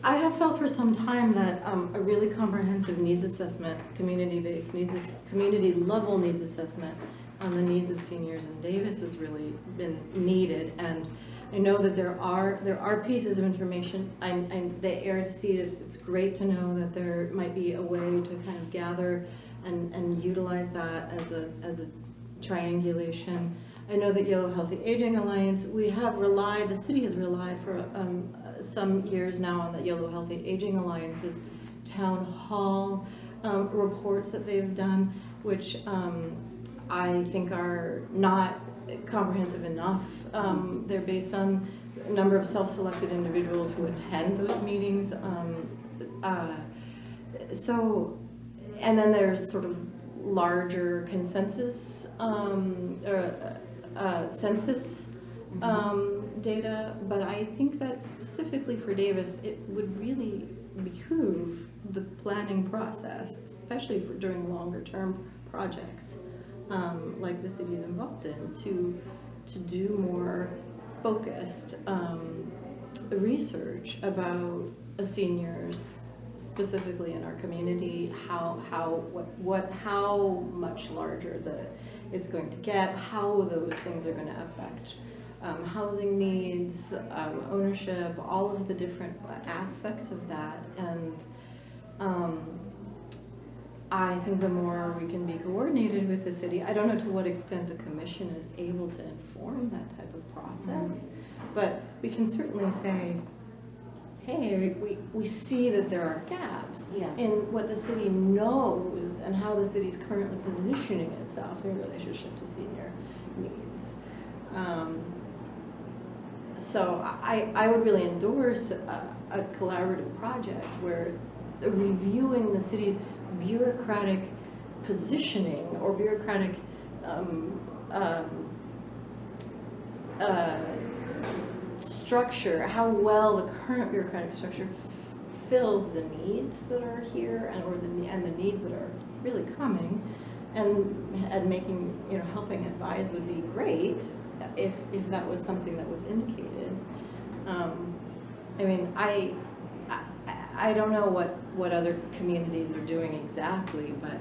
I have felt for some time that a really comprehensive needs assessment, community-based needs, community level needs assessment on the needs of seniors in Davis has really been needed. And I know that there are pieces of information. The air to see this, it's great to know that there might be a way to kind of gather and utilize that as a triangulation. I know that Yellow Healthy Aging Alliance, the city has relied for some years now on the Yellow Healthy Aging Alliance's town hall reports that they've done, which I think are not comprehensive enough. They're based on a number of self-selected individuals who attend those meetings. And then there's sort of larger consensus census data, but I think that specifically for Davis, it would really behoove the planning process, especially during longer term projects like the city is involved in, to do more focused research about seniors specifically in our community, how much larger it's going to get, how those things are going to affect housing needs, ownership, all of the different aspects of that. And I think the more we can be coordinated with the city, I don't know to what extent the commission is able to inform that type of process, but we can certainly say, hey, we see that there are gaps in what the city knows and how the city's currently positioning itself in relationship to senior needs. So I would really endorse a collaborative project where reviewing the city's bureaucratic positioning or bureaucratic structure, how well the current bureaucratic structure fills the needs that are here and the needs that are really coming, and making, helping advise would be great if that was something that was indicated. I mean, I don't know what other communities are doing exactly, but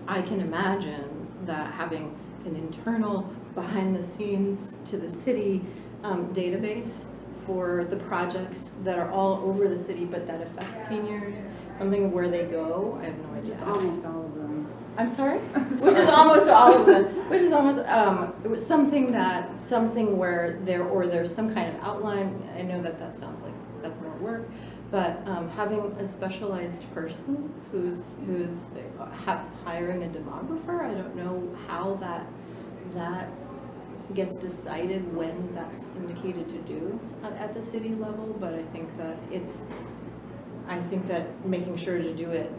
I can imagine that having an internal behind the scenes to the city database for the projects that are all over the city but that affect seniors, something where they go, I have no idea. It's almost all of them. I'm sorry? Which is almost all of them. Which is almost it was something where there's some kind of outline. I know that sounds like that's more work, but having a specialized person who's hiring a demographer, I don't know how that gets decided when that's indicated to do at the city level, but I think that making sure to do it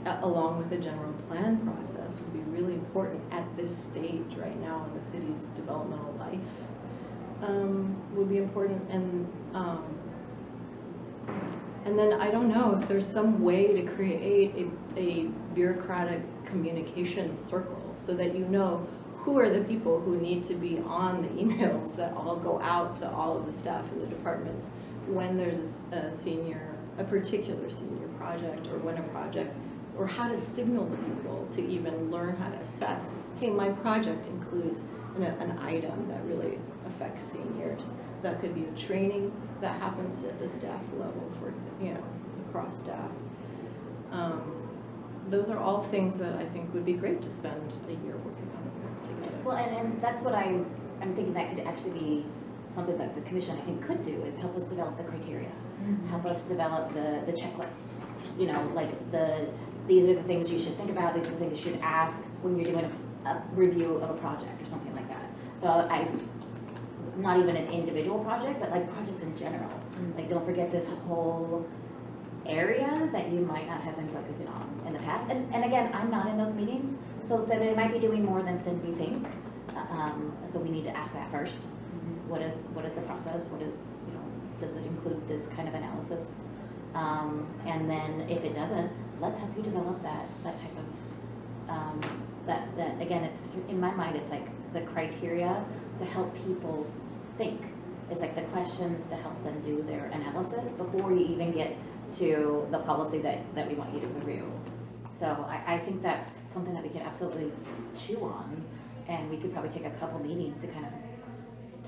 along with the general plan process would be really important at this stage right now in the city's developmental life, would be important. And then I don't know if there's some way to create a bureaucratic communication circle so that who are the people who need to be on the emails that all go out to all of the staff in the departments when there's a particular senior project, or when a project, or how to signal to people to even learn how to assess, hey, my project includes an item that really affects seniors. That could be a training that happens at the staff level, for example, across staff. Those are all things that I think would be great to spend a year working on together. Well, and that's what I'm thinking that could actually be something that the commission, I think, could do, is help us develop the criteria, help us develop the checklist, these are the things you should think about, these are the things you should ask when you're doing a review of a project or something like that. So not even an individual project, but like projects in general. Like, don't forget this whole area that you might not have been focusing on in the past. And again, I'm not in those meetings, so they might be doing more than we think. So we need to ask that first. What is the process? Does it include this kind of analysis? And then if it doesn't, let's help you develop that type of, that again, it's, in my mind, it's like the criteria to help people think. It's like the questions to help them do their analysis before you even get to the policy that we want you to review. So I think that's something that we could absolutely chew on, and we could probably take a couple meetings to kind of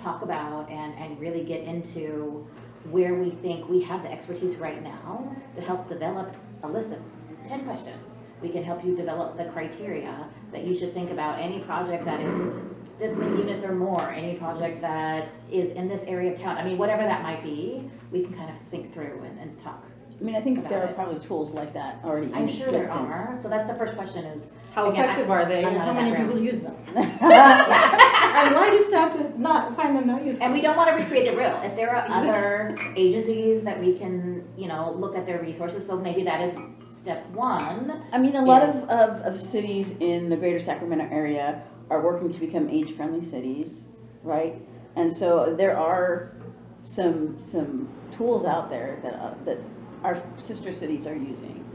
talk about and really get into where we think we have the expertise right now to help develop a list of 10 questions. We can help you develop the criteria that you should think about any project that is this many units or more, any project that is in this area of town. I mean, whatever that might be, we can kind of think through and talk. I mean, I think About there are it. probably tools like that already in I'm sure there existence. are. So that's the first question is, How Again, effective are they? I'm And not how in that many room. people use them? And why do staff just not find them not useful? and we don't want to recreate the wheel. If there are other agencies that we can, look at their resources, so maybe that is step one. I mean, a lot Yes. of cities in the greater Sacramento area are working to become age-friendly cities, right? And so there are some tools out there that our sister cities are using.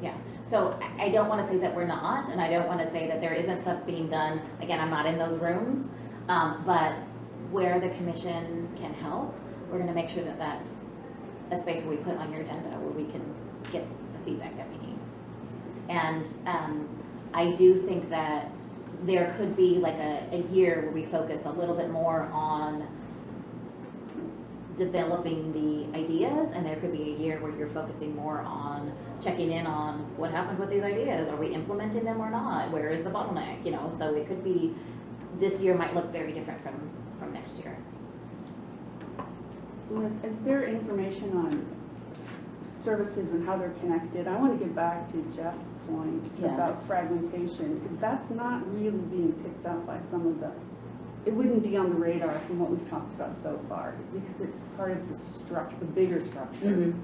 Yeah, so I don't want to say that we're not, and I don't want to say that there isn't stuff being done. Again, I'm not in those rooms, but where the commission can help, we're going to make sure that that's a space where we put on your agenda where we can get the feedback that we need. And I do think that there could be like a year where we focus a little bit more on developing the ideas, and there could be a year where you're focusing more on checking in on what happened with these ideas. Are we implementing them or not? Where is the bottleneck? So it could be, this year might look very different from next year. Liz, is there information on services and how they're connected? I want to get back to Jeff's point Yeah. about fragmentation, because that's not really being picked up by some of it wouldn't be on the radar from what we've talked about so far, because it's part of the structure, the bigger structure.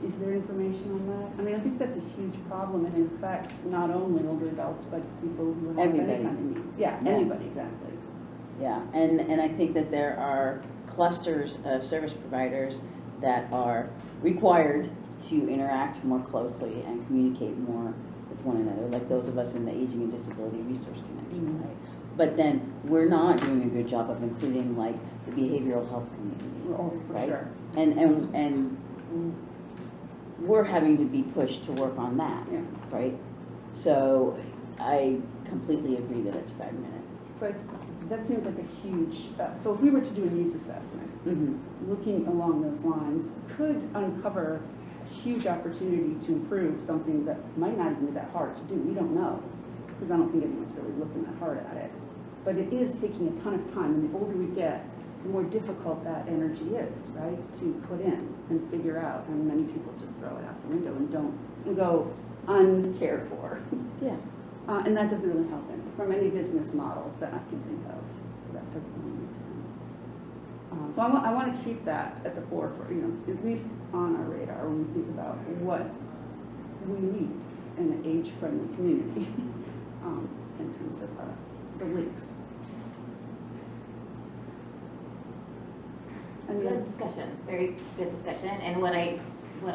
Is there information on that? I mean, I think that's a huge problem, and it affects not only older adults, but people who have any Everybody. kind of needs. Yeah, Yeah. anybody, exactly. Yeah, and I think that there are clusters of service providers that are required to interact more closely and communicate more with one another, like those of us in the Aging and Disability Resource Connection, right? But then we're not doing a good job of including like the behavioral health community, Oh, for right? sure. And we're having to be pushed to work on that, Yeah. right? So I completely agree that it's fragmented. So that seems like a huge, so if we were to do a needs assessment, looking along those lines could uncover a huge opportunity to improve something that might not even be that hard to do. We don't know, because I don't think anyone's really looking that hard at it. But it is taking a ton of time, and the older we get, the more difficult that energy is, right, to put in and figure out. And many people just throw it out the window and go uncared for. Yeah. And that doesn't really help them from any business model that I can think of. That doesn't really make sense. So I want to keep that at the forefront, at least on our radar when we think about what we need in an age-friendly community in terms of the links. And Good then, discussion, very good discussion. And what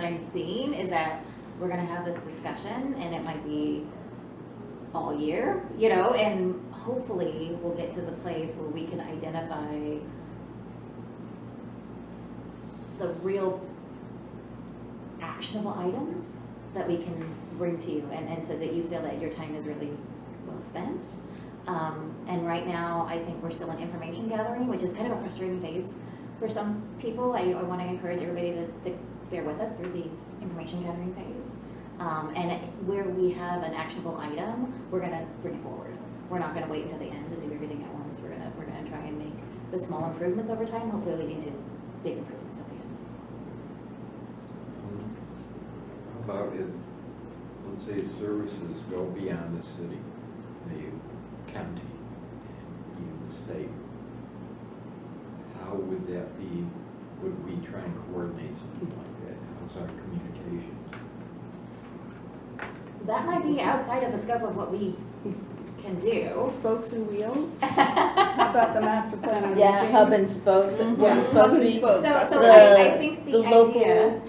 I'm seeing is that we're gonna have this discussion, and it might be all year, and hopefully we'll get to the place where we can identify the real actionable items that we can bring to you, and so that you feel that your time is really well spent. And right now, I think we're still in information gathering, which is kind of a frustrating phase for some people. I want to encourage everybody to bear with us through the information gathering phase. And where we have an actionable item, we're going to bring it forward. We're not going to wait until the end and do everything at once. We're going to try and make the small improvements over time, hopefully leading to big improvements at the end. How about if, let's say, services go beyond the city, the county, even the state? try and coordinate something like that? How's our communication? That might be outside of the scope of what we can do. Spokes and wheels? How about the master plan on aging? Yeah, hub and spokes, Mhm. what Yeah, it's supposed hub to and be. spokes. So The- I think the local- idea,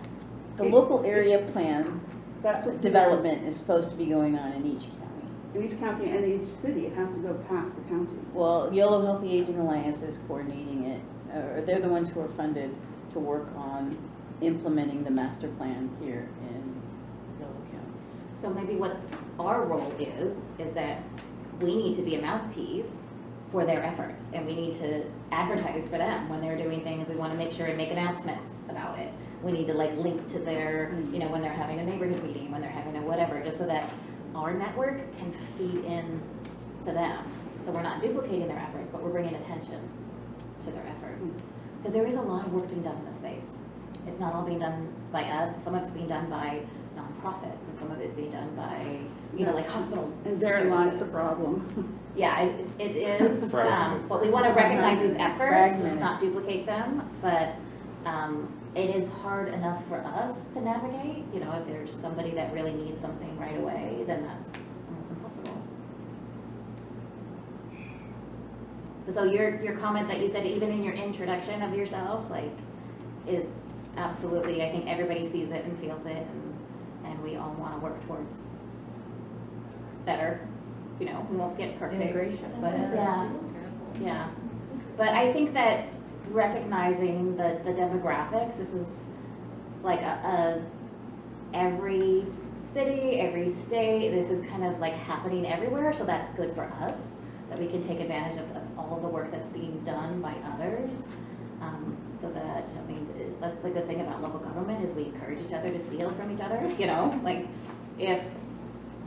The local area plan That's what's development is supposed to be going on in each county. in each county and each city, it has to go past the county. Well, Yellow Healthy Aging Alliance is coordinating it, or they're the ones who are funded to work on implementing the master plan here in Yellow County. so maybe what our role is that we need to be a mouthpiece for their efforts, and we need to advertise for them when they're doing things. We want to make sure and make announcements about it. We need to like link to their, you know, when they're having a neighborhood meeting, when they're having a whatever, just so that our network can feed in to them. So we're not duplicating their efforts, but we're bringing attention to their efforts. Because there is a lot of work being done in this space. It's not all being done by us. Some of it's being done by nonprofits, and some of it's being done by, you know, like hospitals. And therein lies the services. problem. Yeah, it is, Fragmented. but we want to recognize these efforts, Fragmented. not duplicate them, but it is hard enough for us to navigate. You know, if there's somebody that really needs something right away, then that's almost impossible. So your comment that you said, even in your introduction of yourself, like, is absolutely, I think everybody sees it and feels it, and we all want to work towards better. You know, we won't get perfect. Integration. But yeah, It's terrible. yeah. But I think that recognizing the demographics, this is like every city, every state, this is kind of like happening everywhere, so that's good for us, that we can take advantage of all of the work that's being done by others. So that, I mean, that's the good thing about local government is we encourage each other to steal from each other, you know? Like, if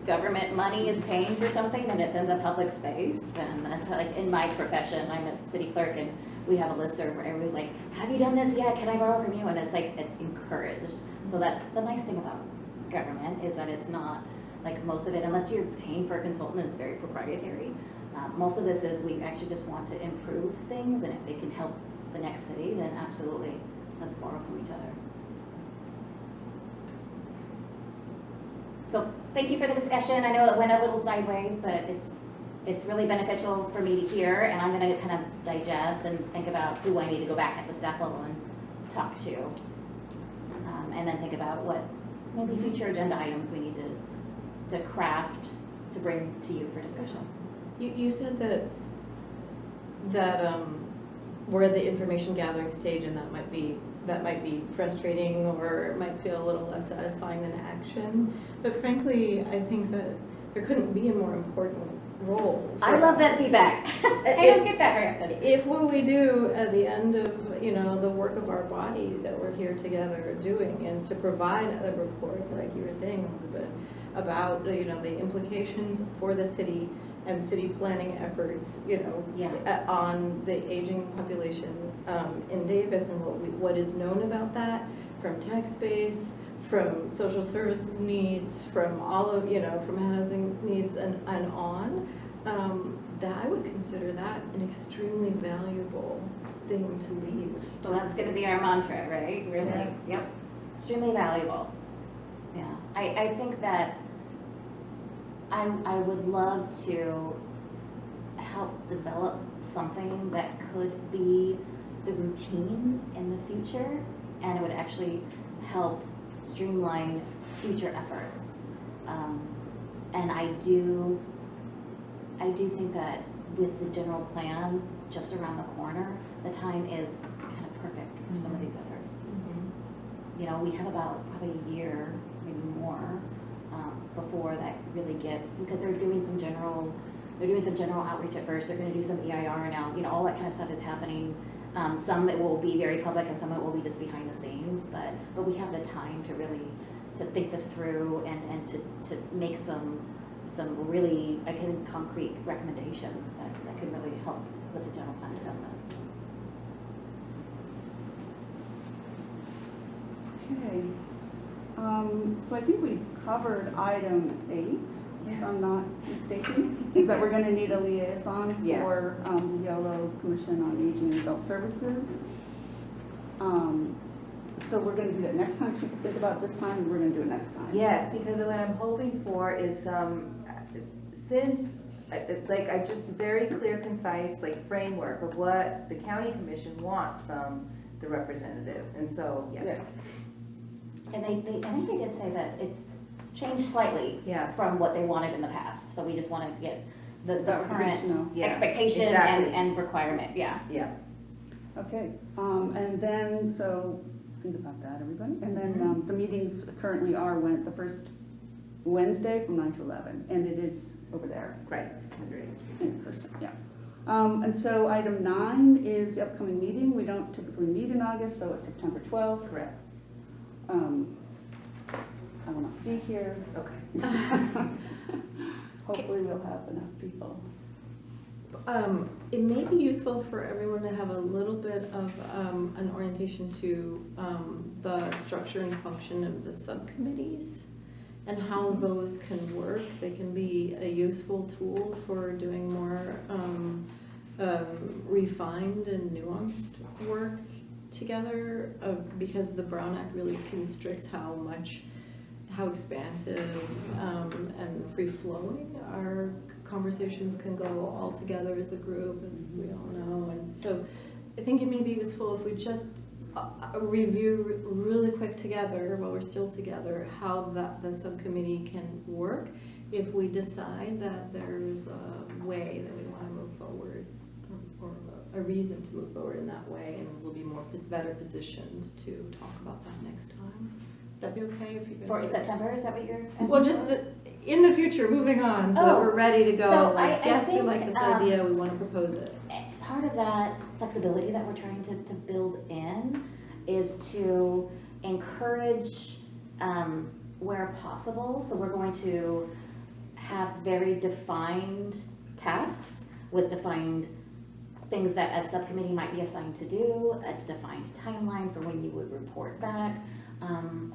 government money is paying for something and it's in the public space, then that's like, in my profession, I'm a city clerk, and we have a listserv where everybody's like, have you done this yet? Can I borrow from you? And it's like, it's encouraged. So that's the nice thing about government, is that it's not, like, most of it, unless you're paying for a consultant, it's very proprietary. Most of this is, we actually just want to improve things, and if it can help the next city, then absolutely, let's borrow from each other. So thank you for the discussion. I know it went a little sideways, but it's really beneficial for me to hear, and I'm gonna kind of digest and think about who I need to go back at the staff level and talk to. And then think about what maybe future agenda items we need to craft to bring to you for discussion. You said that we're at the information gathering stage, and that might be frustrating, or it might feel a little less satisfying than action. But frankly, I think that there couldn't be a more important role. For I love that us. feedback. I don't get that very often. If what we do at the end of, you know, the work of our body that we're here together doing is to provide a report, like you were saying, Elizabeth, about, you know, the implications for the city and city planning efforts, you know, Yeah. on the aging population in Davis, and what is known about that from tax base, from social services needs, from all of, you know, from housing needs and on, that I would consider that an extremely valuable thing to leave. So that's gonna be our mantra, right? Really? Yeah. Yep. Extremely valuable. Yeah. I think that I would love to help develop something that could be the routine in the future, and it would actually help streamline future efforts. And I do think that with the general plan just around the corner, the time is kind of perfect for some of these efforts. You know, we have about probably a year, maybe more, before that really gets, because they're doing some general outreach at first. They're going to do some EIR now, you know, all that kind of stuff is happening. Some it will be very public, and some it will be just behind the scenes, but we have the time to really to think this through and to make some really, I think, concrete recommendations that could really help with the general plan development. Okay. So I think we've covered item 8, if I'm not mistaken, is that we're gonna need a liaison Yeah. for the Yellow Commission on Aging and Adult Services. So we're gonna do that next time, people think about this time, and we're gonna do it next time. Yes, because what I'm hoping for is since, like, I just very clear, concise, like, framework of what the county commission wants from the representative, and so, yes. Yeah. And I think they did say that it's changed slightly Yeah. from what they wanted in the past, so we just want to get the That would be good current to know. Yeah, expectation exactly. and requirement, yeah. Yeah. Okay, and then, so, think about that, everybody. And then, Mm-hmm. the meetings currently are the first Wednesday from 9 to 11, and it is over there. Right, 600 8th Street. In person, yeah. And so item 9 is the upcoming meeting. We don't typically meet in August, so it's September 12th. Correct. I will not be here. Okay. Hopefully we'll have enough people. It may be useful for everyone to have a little bit of an orientation to the structure and function of the subcommittees and how those can work. They can be a useful tool for doing more refined and nuanced work together because the Brown Act really constricts how expansive and free-flowing our conversations can go all together as a group, as we all know. And so I think it may be useful if we just review really quick together while we're still together how the subcommittee can work if we decide that there's a way that we want to move forward or a reason to move forward in that way, and we'll be better positioned to talk about that next time. Would that be okay if you guys... For September, is that what you're asking? Well, just in the future, moving on, so that we're ready to go. So Like, I yes, we think, like this idea, we want to propose it. Part of that flexibility that we're trying to build in is to encourage where possible. So we're going to have very defined tasks with defined things that a subcommittee might be assigned to do, a defined timeline for when you would report back.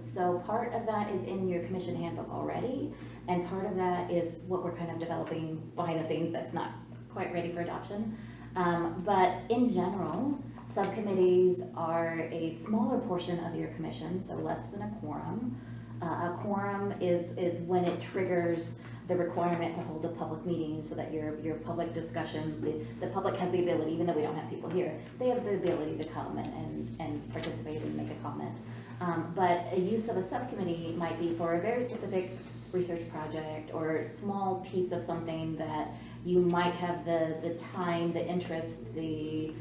So part of that is in your commission handbook already, and part of that is what we're kind of developing behind the scenes that's not quite ready for adoption. But in general, subcommittees are a smaller portion of your commission, so less than a quorum. A quorum is when it triggers the requirement to hold a public meeting so that your public discussions, the public has the ability, even though we don't have people here, they have the ability to come and participate and make a comment. But a use of a subcommittee might be for a very specific research project or a small piece of something that you might have the time, the interest, the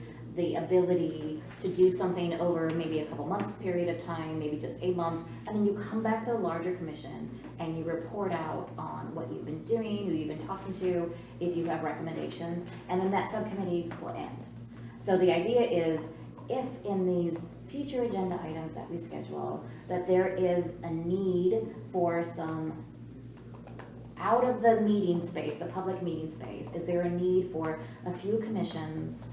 ability to do something over maybe a couple months period of time, maybe just a month, and then you come back to the larger commission and you report out on what you've been doing, who you've been talking to, if you have recommendations, and then that subcommittee will end. So the idea is, if in these future agenda items that we schedule, that there is a need for some out of the meeting space, the public meeting space, is there a need for a few commissioners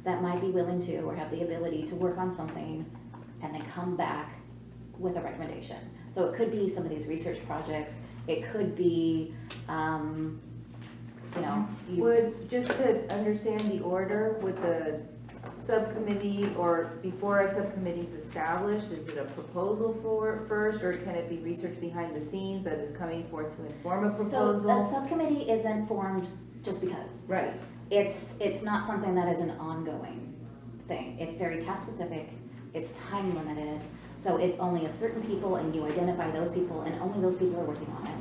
that might be willing to or have the ability to work on something and then come back with a recommendation? So it could be some of these research projects, it could be, Would, just to understand the order, would the subcommittee, or before a subcommittee is established, is it a proposal first, or can it be research behind the scenes that is coming forth to inform a proposal? So a subcommittee isn't formed just because. Right. It's not something that is an ongoing thing. It's very task specific, it's time limited, so it's only a certain people and you identify those people and only those people are working on it.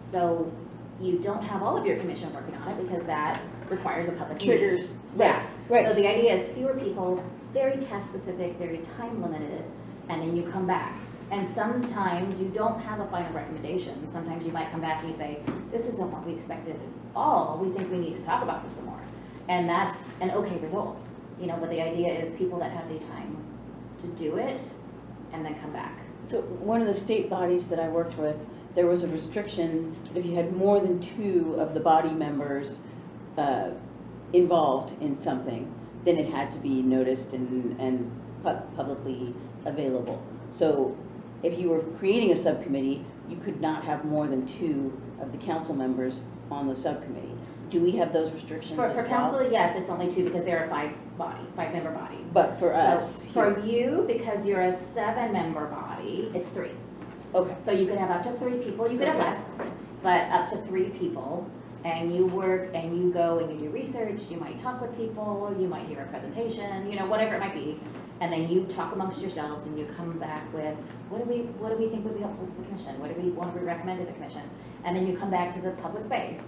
So you don't have all of your commission working on it because that requires a public meeting. Triggers. Yeah. Right. So the idea is fewer people, very task specific, very time limited, and then you come back. And sometimes you don't have a final recommendation. Sometimes you might come back and you say, this isn't what we expected at all. We think we need to talk about this some more. And that's an okay result, but the idea is people that have the time to do it and then come back. So one of the state bodies that I worked with, there was a restriction that if you had more than 2 of the body members involved in something, then it had to be noticed and publicly available. So if you were creating a subcommittee, you could not have more than 2 of the council members on the subcommittee. Do we have those restrictions For as well? council, yes, it's only 2 because there are 5 body, 5-member body. But for So, us. For you, because you're a 7-member body, it's 3. Okay. So you could have up to 3 people, you could have Okay. less, but up to 3 people. And you work and you go and you do research, you might talk with people, you might hear a presentation, you know, whatever it might be. And then you talk amongst yourselves and you come back with, what do we think would be helpful to the commission? What do we want to recommend to the commission? And then you come back to the public space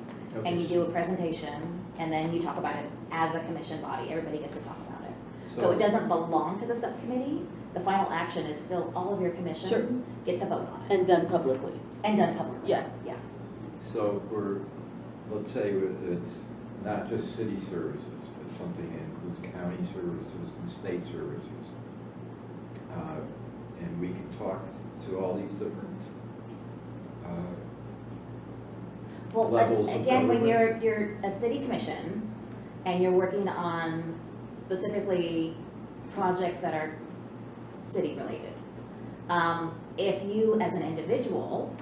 and you do a presentation and then you talk about it as a commission body. Everybody gets to talk about it. So it doesn't belong to the subcommittee. The final action is still all of your commission Sure. get to vote on it And done publicly. and done publicly. Yeah. Yeah. So let's say it's not just city services, but something that includes county services and state services. And we can talk to all these different, Well, levels of again, when government. you're a city commission and you're working on specifically projects that are city related. If you as an individual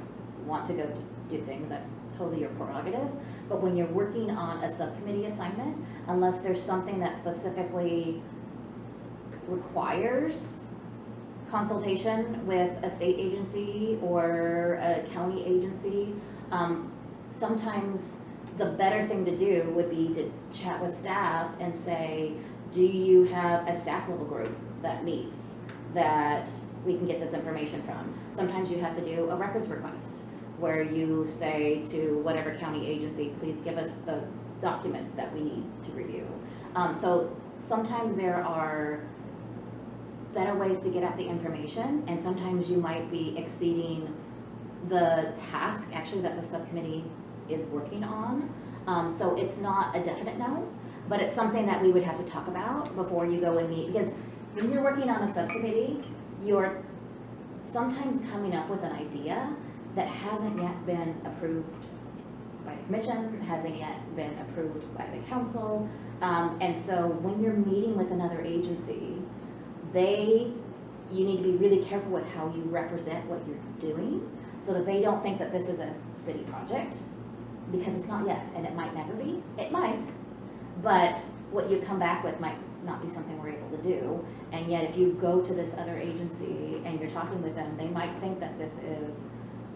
want to go do things, that's totally your prerogative. But when you're working on a subcommittee assignment, unless there's something that specifically requires consultation with a state agency or a county agency, sometimes the better thing to do would be to chat with staff and say, do you have a staff level group that meets that we can get this information from? Sometimes you have to do a records request where you say to whatever county agency, please give us the documents that we need to review. So sometimes there are better ways to get at the information, and sometimes you might be exceeding the task actually that the subcommittee is working on. So it's not a definite no, but it's something that we would have to talk about before you go and meet, because when you're working on a subcommittee, you're sometimes coming up with an idea that hasn't yet been approved by the commission, hasn't yet been approved by the council. And so when you're meeting with another agency, you need to be really careful with how you represent what you're doing so that they don't think that this is a city project, because it's not yet, and it might never be. It might, but what you come back with might not be something we're able to do. And yet if you go to this other agency and you're talking with them, they might think that this is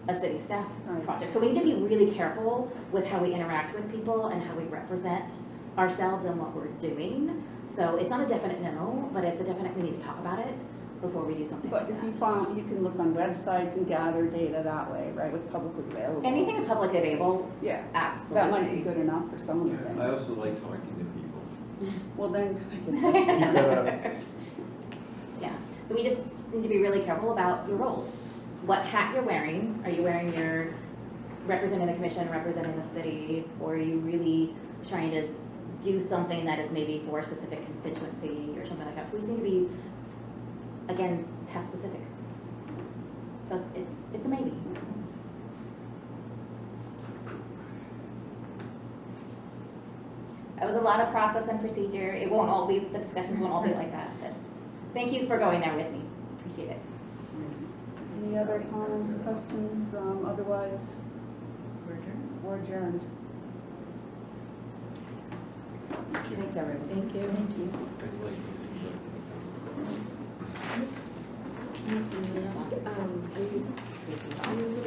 a city staff Right. project. So we need to be really careful with how we interact with people and how we represent ourselves and what we're doing. So it's not a definite no, but it's a definite we need to talk about it before we do something But like if you that. found, you can look on websites and gather data that way, right, what's publicly available. Anything in public available, Yeah, absolutely. that might be good enough for some of the I things. also like talking to people. Well, then, I guess that's- Yeah, so we just need to be really careful about your role. What hat you're wearing, are you wearing your representing the commission, representing the city, or are you really trying to do something that is maybe for a specific constituency or something like that? So we just need to be, again, task specific. So it's a maybe. That was a lot of process and procedure. It won't all be, the discussions won't all be like that, but thank you for going there with me. Appreciate it. Any other comments, questions, otherwise, we're adjourned. Thanks, everyone. Thank you. Thank you. I'd like to- Are you